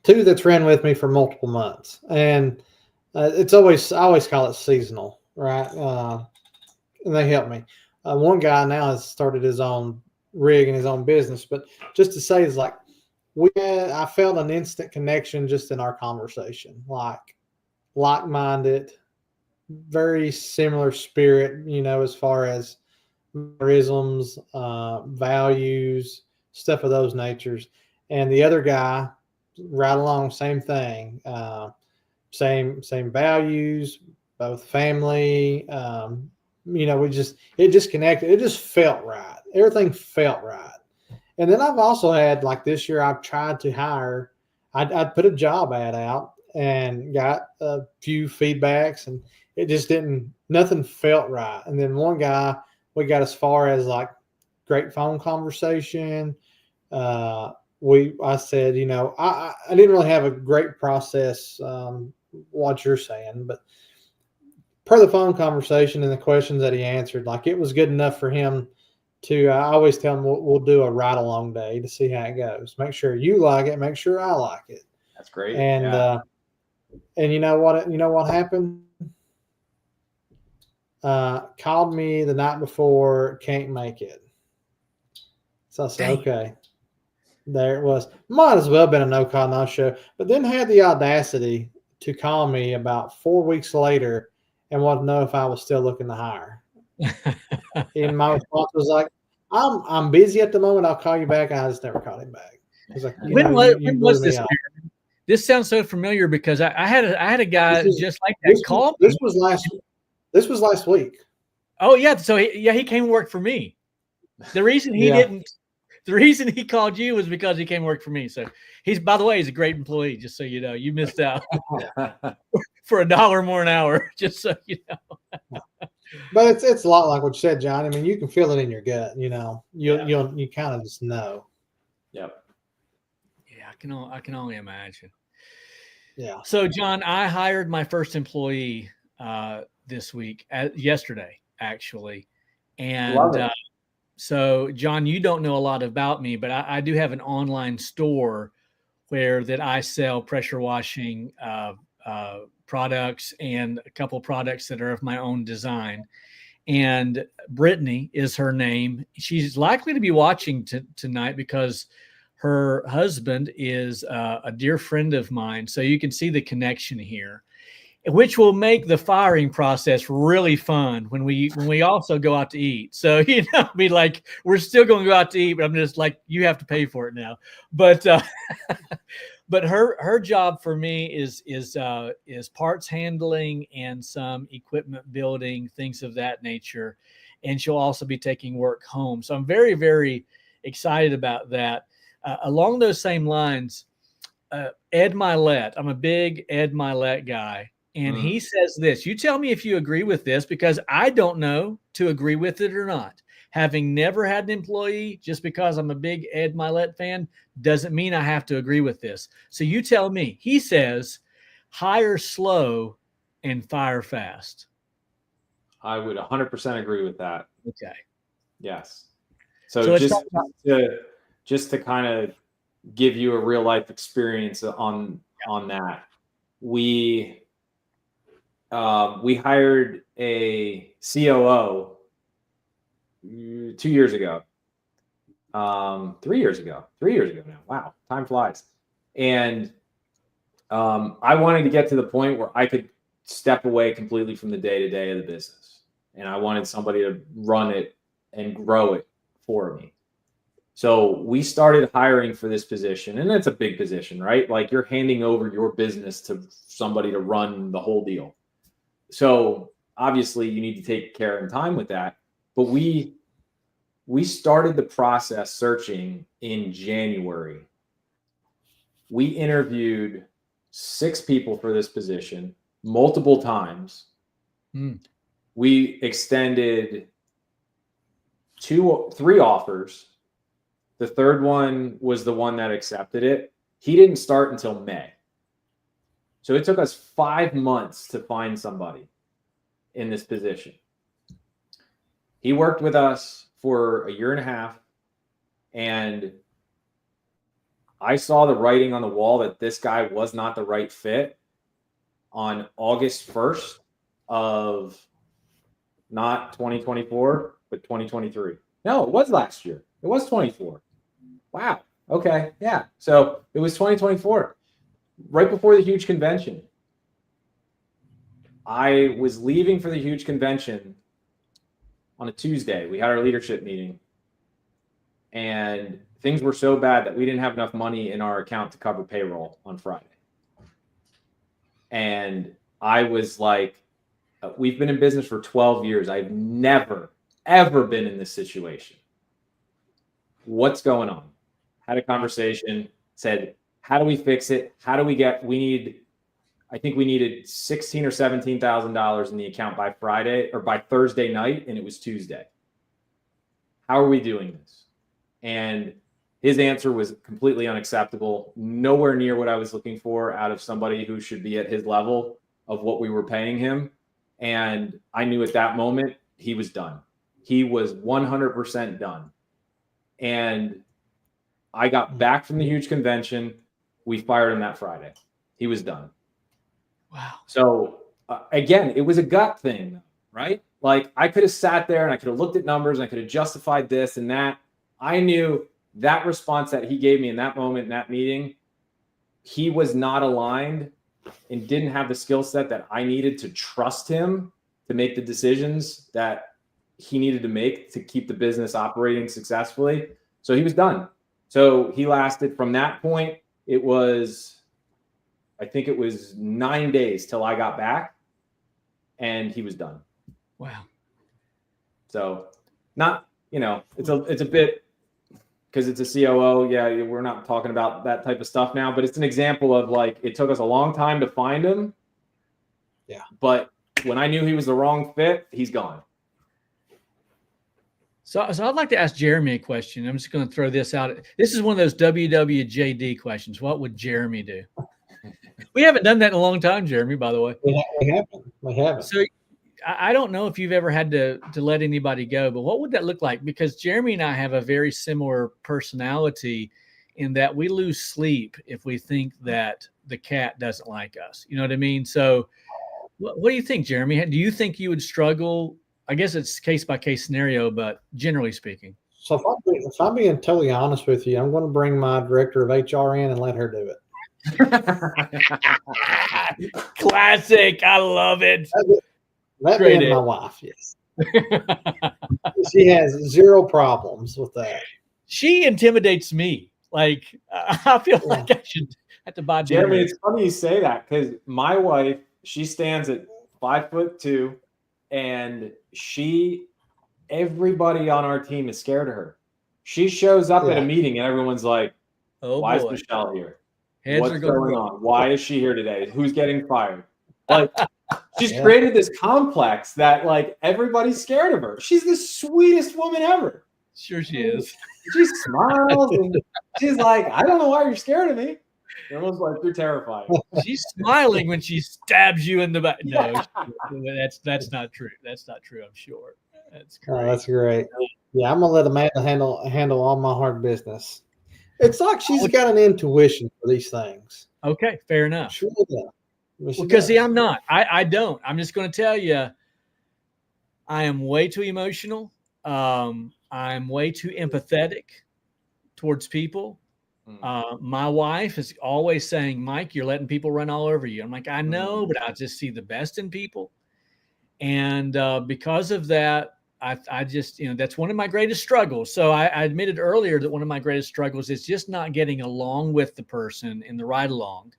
2 that's ran with me for multiple months. And I always call it seasonal, right? And they help me. One guy now has started his own rig and his own business, but just to say is I felt an instant connection just in our conversation, like-minded, very similar spirit, as far as mannerisms, values, stuff of those natures. And the other guy, right along, same thing, same values, both family. It just connected. It just felt right. Everything felt right. And then I've also had, this year, I've tried to hire. I'd put a job ad out and got a few feedbacks, and it just nothing felt right. And then one guy, we got as far as great phone conversation. I said, I didn't really have a great process, what you're saying, but per the phone conversation and the questions that he answered, it was good enough for him to, I always tell him we'll do a ride along day to see how it goes. Make sure you like it. Make sure I like it. That's great. And, and you know what happened? Called me the night before, can't make it. So I said, okay, there it was. Might as well have been a no call, no show, but then had the audacity to call me about 4 weeks later and wanted to know if I was still looking to hire. And my response was I'm busy at the moment. I'll call you back. I just never called him back. When was this? This sounds so familiar because I had a guy just like that call me. This was last week. Oh yeah. So he came and worked for me. The reason he called you was because he came and worked for me. So by the way, he's a great employee. Just so you know, you missed out for $1 more an hour. Just so you know. But it's a lot like what you said, John. I mean, you can feel it in your gut. You kind of just know. Yep. Yeah, I can only imagine. Yeah. So, John, I hired my first employee this week, yesterday, actually, and so, John, you don't know a lot about me, but I do have an online store that I sell pressure washing products and a couple of products that are of my own design. And Brittany is her name. She's likely to be watching tonight because her husband is a dear friend of mine. So you can see the connection here, which will make the firing process really fun when we also go out to eat. So, we're still going to go out to eat, but I'm just you have to pay for it now. But but her job for me is parts handling and some equipment building, things of that nature. And she'll also be taking work home. So I'm very, very excited about that. Along those same lines, Ed Milet, I'm a big Ed Milet guy. And he says this, you tell me if you agree with this, because I don't know to agree with it or not. having never had an employee, just because I'm a big Ed Milet fan, doesn't mean I have to agree with this. So you tell me. He says, hire slow and fire fast. I would 100% agree with that. Okay. Yes. So just to kind of give you a real life experience on that, we hired a COO 2 years ago, 3 years ago now. Wow, time flies. And I wanted to get to the point where I could step away completely from the day-to-day of the business. And I wanted somebody to run it and grow it for me. So we started hiring for this position, and it's a big position, right? Like, you're handing over your business to somebody to run the whole deal. So obviously you need to take care and time with that. But we started the process searching in January. We interviewed 6 people for this position multiple times. We extended 3 offers. The third one was the one that accepted it. He didn't start until May. So it took us 5 months to find somebody in this position. He worked with us for 1.5 years, and I saw the writing on the wall that this guy was not the right fit on August 1st of not 2024, but 2023. No, it was last year. It was 24. Wow. Okay. Yeah. So it was 2024, right before the huge convention. I was leaving for the huge convention on a Tuesday. We had our leadership meeting, and things were so bad that we didn't have enough money in our account to cover payroll on Friday. And I was like, we've been in business for 12 years. I've never, ever been in this situation. What's going on? Had a conversation, said, how do we fix it? I think we needed $16,000 or $17,000 in the account by Friday or by Thursday night, and it was Tuesday. How are we doing this? And his answer was completely unacceptable, nowhere near what I was looking for out of somebody who should be at his level of what we were paying him. And I knew at that moment he was done. He was 100% done. And I got back from the huge convention. We fired him that Friday. He was done. Wow. So again, it was a gut thing, right? Like, I could have sat there and I could have looked at numbers and I could have justified this and that. I knew that response that he gave me in that moment, in that meeting, he was not aligned and didn't have the skill set that I needed to trust him to make the decisions that he needed to make to keep the business operating successfully. So he was done. So he lasted from that point. I think it was 9 days till I got back, and he was done. Wow. So not, it's a bit, because it's a COO. Yeah, we're not talking about that type of stuff now, but it's an example of, like, it took us a long time to find him. Yeah. But when I knew he was the wrong fit, he's gone. So I'd like to ask Jeremy a question. I'm just going to throw this out. This is one of those WWJD questions. What would Jeremy do? We haven't done that in a long time, Jeremy, by the way. We haven't. So I don't know if you've ever had to let anybody go, but what would that look like? Because Jeremy and I have a very similar personality in that we lose sleep if we think that the cat doesn't like us. You know what I mean? So what do you think, Jeremy? Do you think you would struggle? I guess it's case by case scenario, but generally speaking. So if I'm being totally honest with you, I'm going to bring my director of HR in and let her do it. Classic. I love it. That being my wife, yes. She has zero problems with that. She intimidates me. Like, I feel like I should have to buy dinner. Jeremy, it's funny you say that, because my wife, she stands at 5'2", and everybody on our team is scared of her. She shows up at a meeting and everyone's like, why is Michelle here? What's going on? Why is she here today? Who's getting fired? Like, She's created this complex that like everybody's scared of her. She's the sweetest woman ever. Sure she is. She smiles and she's like, I don't know why you're scared of me. Everyone's like, you're terrifying. She's smiling when she stabs you in the back. No, that's not true. That's not true, I'm sure. That's great. Oh, that's great. Yeah, I'm gonna let Amanda handle all my hard business. It's like she's got an intuition for these things. Okay, fair enough. Sure. Because see, I'm not. I don't. I'm just going to tell you, I am way too emotional. I'm way too empathetic towards people. My wife is always saying, Mike, you're letting people run all over you. I'm like, I know, but I just see the best in people. And because of that, I just, that's one of my greatest struggles. So I admitted earlier that one of my greatest struggles is just not getting along with the person in the ride along.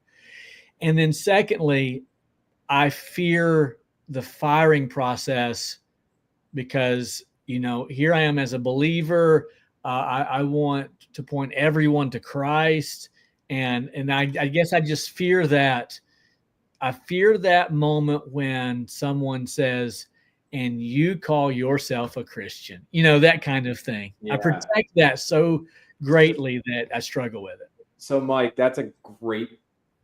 And then secondly, I fear the firing process because, here I am as a believer. I want to point everyone to Christ. And I guess I just fear that. I fear that moment when someone says, and you call yourself a Christian, that kind of thing. Yeah. I protect that so greatly that I struggle with it. So Mike,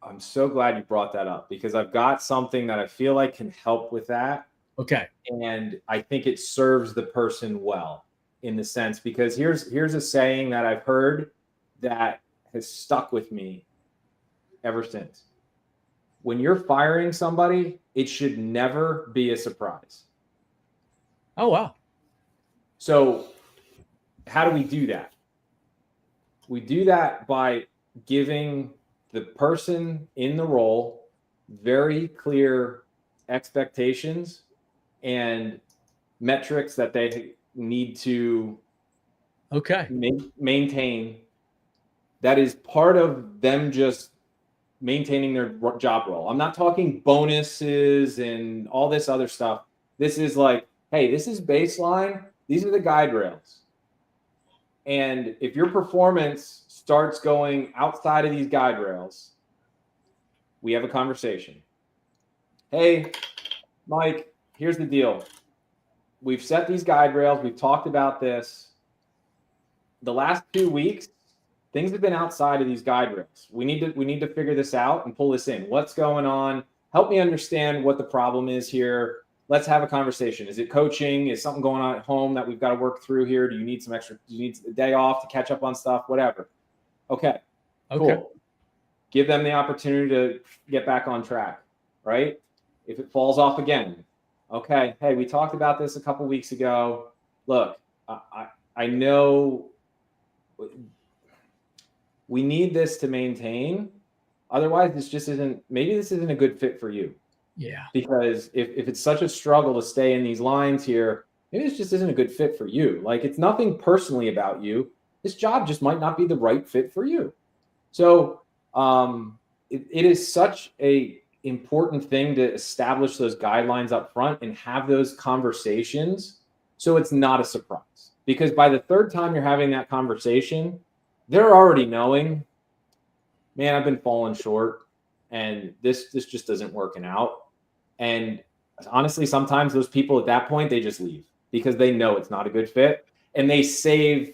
I'm so glad you brought that up because I've got something that I feel like can help with that. Okay. And I think it serves the person well in the sense, because here's a saying that I've heard that has stuck with me ever since. When you're firing somebody, it should never be a surprise. Oh, wow. So how do we do that? We do that by giving the person in the role very clear expectations and metrics that they need to maintain. That is part of them just maintaining their job role. I'm not talking bonuses and all this other stuff. This is like, hey, this is baseline. These are the guide rails. And if your performance starts going outside of these guide rails, we have a conversation. Hey, Mike, here's the deal. We've set these guide rails. We've talked about this. The last 2 weeks, things have been outside of these guide rails. We need to figure this out and pull this in. What's going on? Help me understand what the problem is here. Let's have a conversation. Is it coaching? Is something going on at home that we've got to work through here? Do you need a day off to catch up on stuff? Whatever. Okay. Cool. Give them the opportunity to get back on track, right? If it falls off again, okay. Hey, we talked about this a couple weeks ago. Look, I know we need this to maintain. Otherwise, this isn't a good fit for you. Yeah. Because if it's such a struggle to stay in these lines here, maybe this just isn't a good fit for you. Like, it's nothing personally about you. This job just might not be the right fit for you. So it is such a important thing to establish those guidelines up front and have those conversations so it's not a surprise. Because by the third time you're having that conversation, they're already knowing, man, I've been falling short and this just isn't working out. And honestly, sometimes those people at that point, they just leave because they know it's not a good fit, and they're saving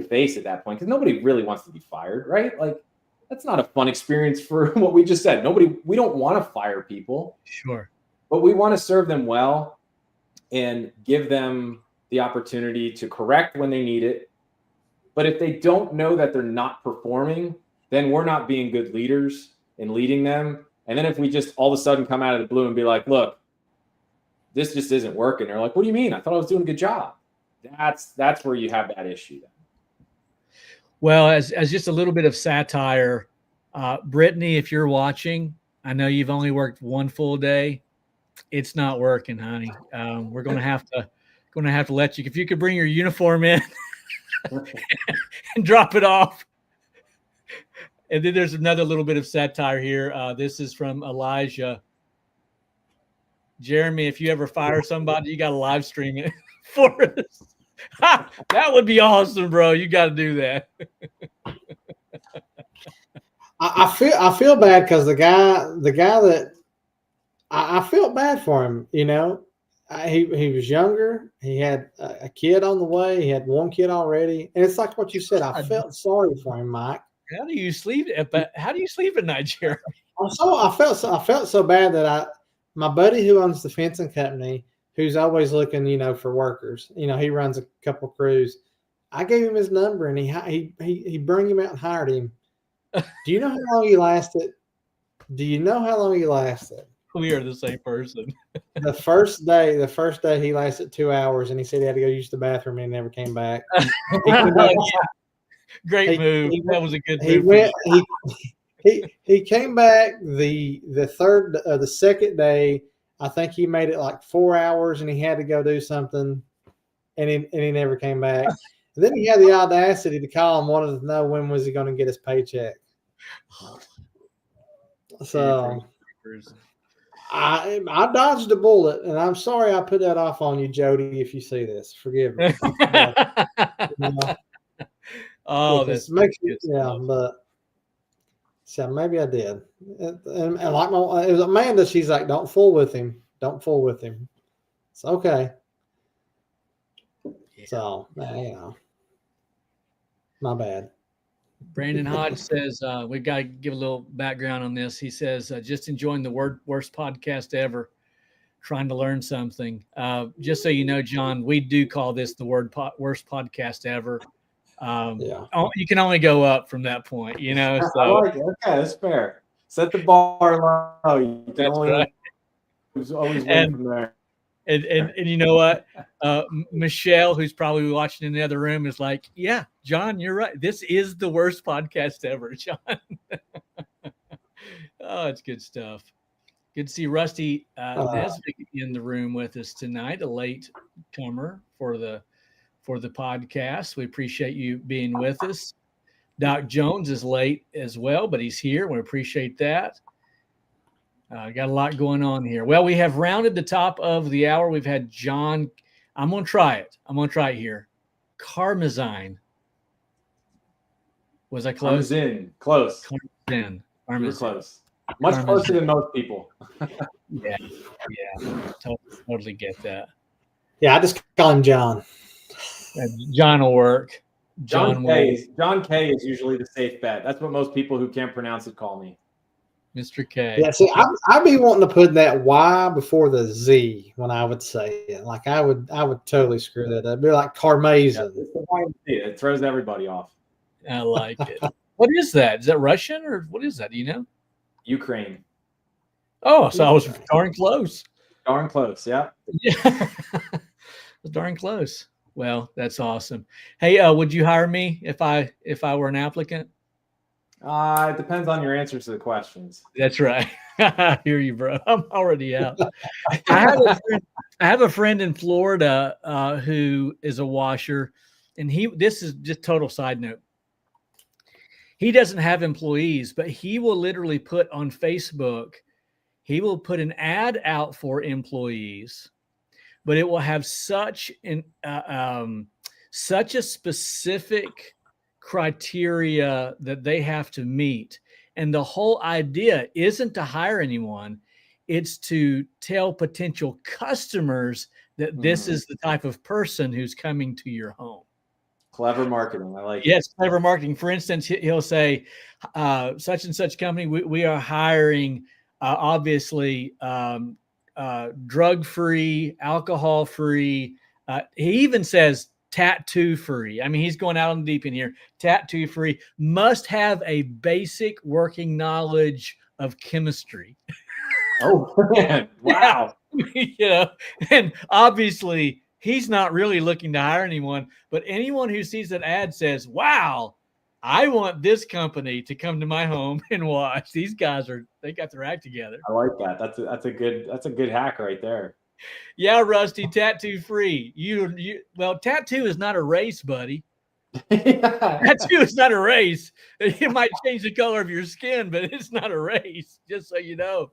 face at that point because nobody really wants to be fired, right? Like, that's not a fun experience for what we just said. We don't want to fire people. Sure. But we want to serve them well and give them the opportunity to correct when they need it. But if they don't know that they're not performing, then we're not being good leaders in leading them. And then if we just all of a sudden come out of the blue and be like, look, this just isn't working. They're like, what do you mean? I thought I was doing a good job. That's where you have that issue then. Well, as just a little bit of satire, Brittany, if you're watching, I know you've only worked one full day. It's not working, honey. We're going to have to let you, if you could bring your uniform in and drop it off. And then there's another little bit of satire here. This is from Elijah. Jeremy, if you ever fire somebody, you got to live stream it for us. That would be awesome, bro. You got to do that. I feel bad because the guy that I felt bad for him. He was younger. He had a kid on the way. He had one kid already, and it's like what you said. I felt sorry for him, Mike. How do you sleep? But how do you sleep at night, Jeremy? I felt so bad that my buddy who owns the fencing company, who's always looking, for workers. He runs a couple crews. I gave him his number, and he brought him out and hired him. Do you know how long he lasted? We are the same person. The first day he lasted 2 hours, and he said he had to go use the bathroom and he never came back. Great move. That was a good move. He came back the second day. I think he made it like 4 hours, and he had to go do something, and he never came back. And then he had the audacity to call him, wanted to know when was he going to get his paycheck. So I dodged a bullet, and I'm sorry I put that off on you, Jody. If you see this, forgive me. Oh, that's makes you, but so maybe I did. And like it was Amanda. She's like, "Don't fool with him. Don't fool with him." It's okay. Yeah. So my bad. Brandon Hodge says, we've got to give a little background on this. He says, just enjoying the worst podcast ever, trying to learn something. Just so you know, John, we do call this the worst podcast ever. You can only go up from that point, So. I like it. Okay, that's fair. Set the bar low. You can always win from there. And you know what? Michelle, who's probably watching in the other room, is like, yeah, John, you're right. This is the worst podcast ever, John. Oh, it's good stuff. Good to see Rusty Nesbitt in the room with us tonight, a late comer for the podcast. We appreciate you being with us. Doc Jones is late as well, but he's here. We appreciate that. Got a lot going on here. Well, we have rounded the top of the hour. We've had John. I'm going to try it here. Karmazyn. Was I close? Close. Karmazyn. You're close. Much closer than most people. Yeah. Totally get that. Yeah, I just call him John. John will work. John K is usually the safe bet. That's what most people who can't pronounce it call me. Mr. K. Yeah, see, I'd be wanting to put that Y before the Z when I would say it. Like I would totally screw that up. It'd be like Karmazyn. Yeah, it throws everybody off. I like it. What is that? Is that Russian or what is that? Do you know? Ukraine. Oh, so I was darn close. Darn close, yeah. Yeah. Darn close. Well, that's awesome. Hey, would you hire me if I were an applicant? It depends on your answers to the questions. That's right. I hear you, bro. I'm already out. I have a friend in Florida who is a washer, and this is just total side note. He doesn't have employees, but he will literally put on Facebook, he will put an ad out for employees, but it will have such a specific criteria that they have to meet. And the whole idea isn't to hire anyone. It's to tell potential customers that this is the type of person who's coming to your home. Clever marketing. I like it. Yes, clever marketing. For instance, he'll say, such and such company, we are hiring, obviously, drug-free, alcohol-free. He even says tattoo-free. I mean, he's going out on the deep end here. Tattoo-free, must have a basic working knowledge of chemistry. Oh, man. Wow. And obviously he's not really looking to hire anyone, but anyone who sees that ad says, wow, I want this company to come to my home and watch. These guys they got their act together. I like that. That's a good hack right there. Yeah, Rusty, tattoo free. Well, tattoo is not a race, buddy. Tattoo is not a race. It might change the color of your skin, but it's not a race, just so you know.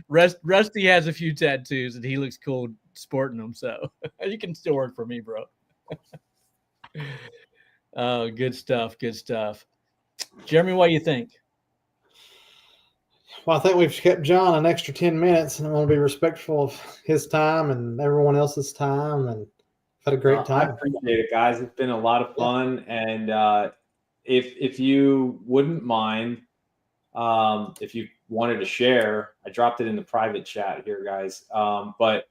Rusty has a few tattoos and he looks cool sporting them, so you can still work for me, bro. Oh, good stuff. Jeremy, what do you think? Well, I think we've kept John an extra 10 minutes, and I want to be respectful of his time and everyone else's time, and had a great I time. appreciate it, guys. It's been a lot of fun, and if you wouldn't mind, if you wanted to share, I dropped it in the private chat here, guys. But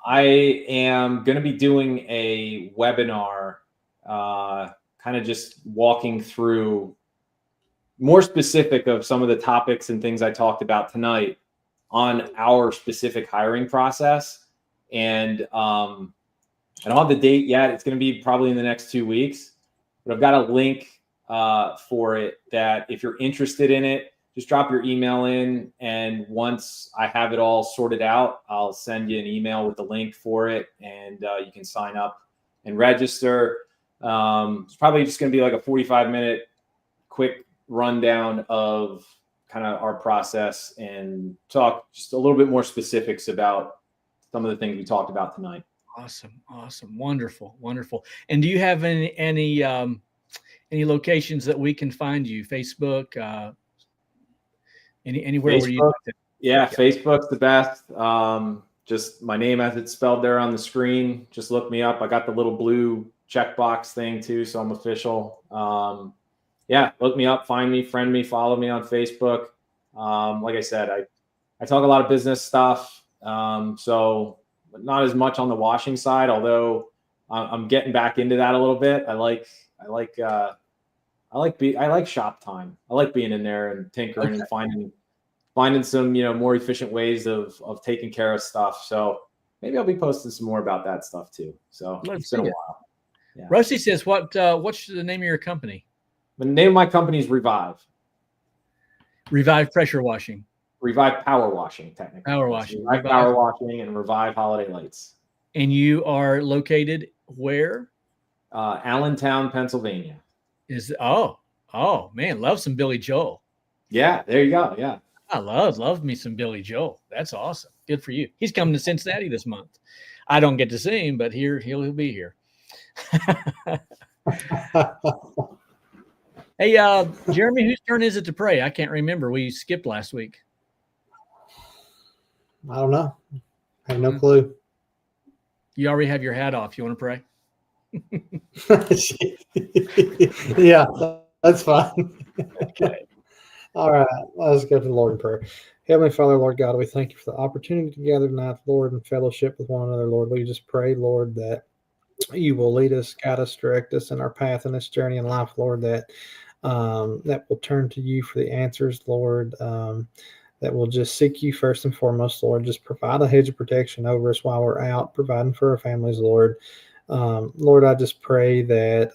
I am going to be doing a webinar, kind of just walking through more specific of some of the topics and things I talked about tonight on our specific hiring process. And I don't have the date yet. It's going to be probably in the next 2 weeks, but I've got a link for it that if you're interested in it, just drop your email in. And once I have it all sorted out, I'll send you an email with the link for it, and you can sign up and register. It's probably just going to be like a 45-minute quick rundown of kind of our process and talk just a little bit more specifics about some of the things we talked about tonight. Awesome. Wonderful. And do you have any locations that we can find you? Facebook, anywhere Facebook, where you like to? Yeah, Facebook's the best. Just my name as it's spelled there on the screen. Just look me up. I got the little blue checkbox thing too, so I'm official. Yeah, look me up, find me, friend me, follow me on Facebook. Like I said, I talk a lot of business stuff. So not as much on the washing side, although I'm getting back into that a little bit. I like shop time. I like being in there and tinkering and finding some, more efficient ways of taking care of stuff. So maybe I'll be posting some more about that stuff too. So it's been a while. Yeah. Rusty says, what's the name of your company? The name of my company is Revive. Revive Pressure Washing. Revive Power Washing, technically. Power Washing. Revive Power Washing and Revive Holiday Lights. And you are located where? Allentown, Pennsylvania. Oh man, love some Billy Joel. Yeah, there you go. Yeah. I love me some Billy Joel. That's awesome. Good for you. He's coming to Cincinnati this month. I don't get to see him, but he'll be here. Hey, Jeremy, whose turn is it to pray? I can't remember. We skipped last week. I don't know. I have no clue. You already have your hat off. You want to pray? Yeah, that's fine. Okay. All right. Let's go to the Lord in prayer. Heavenly Father, Lord God, we thank you for the opportunity to gather tonight, Lord, in fellowship with one another. Lord, we just pray, Lord, that you will lead us, guide us, direct us in our path in this journey in life, Lord, that will turn to you for the answers, Lord, that will just seek you first and foremost, Lord. Just provide a hedge of protection over us while we're out, providing for our families, Lord. Lord, I just pray that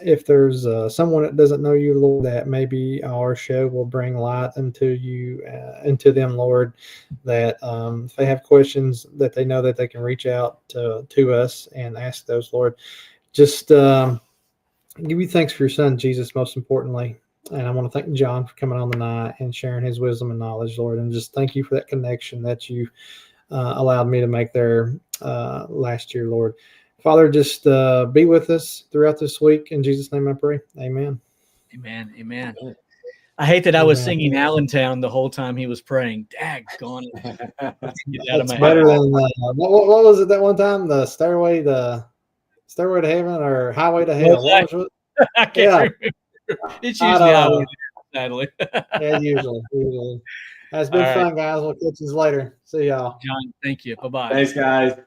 if there's someone that doesn't know you, Lord, that maybe our show will bring light into them, Lord, that if they have questions, that they know that they can reach out to us and ask those, Lord. Just give you thanks for your son, Jesus, most importantly. And I want to thank John for coming on tonight and sharing his wisdom and knowledge, Lord. And just thank you for that connection that you allowed me to make there last year, Lord. Father, just be with us throughout this week. In Jesus' name I pray. Amen. Amen. I hate that I was singing Allentown the whole time he was praying. Daggone it. That's better than what was it that one time? The Stairway to Heaven or Highway to Hell? What was it? I can't remember. It's usually Highway to Hell, sadly. Yeah, usually. It's been fun, guys. We'll catch you later. See y'all. John, thank you. Bye-bye. Thanks, guys.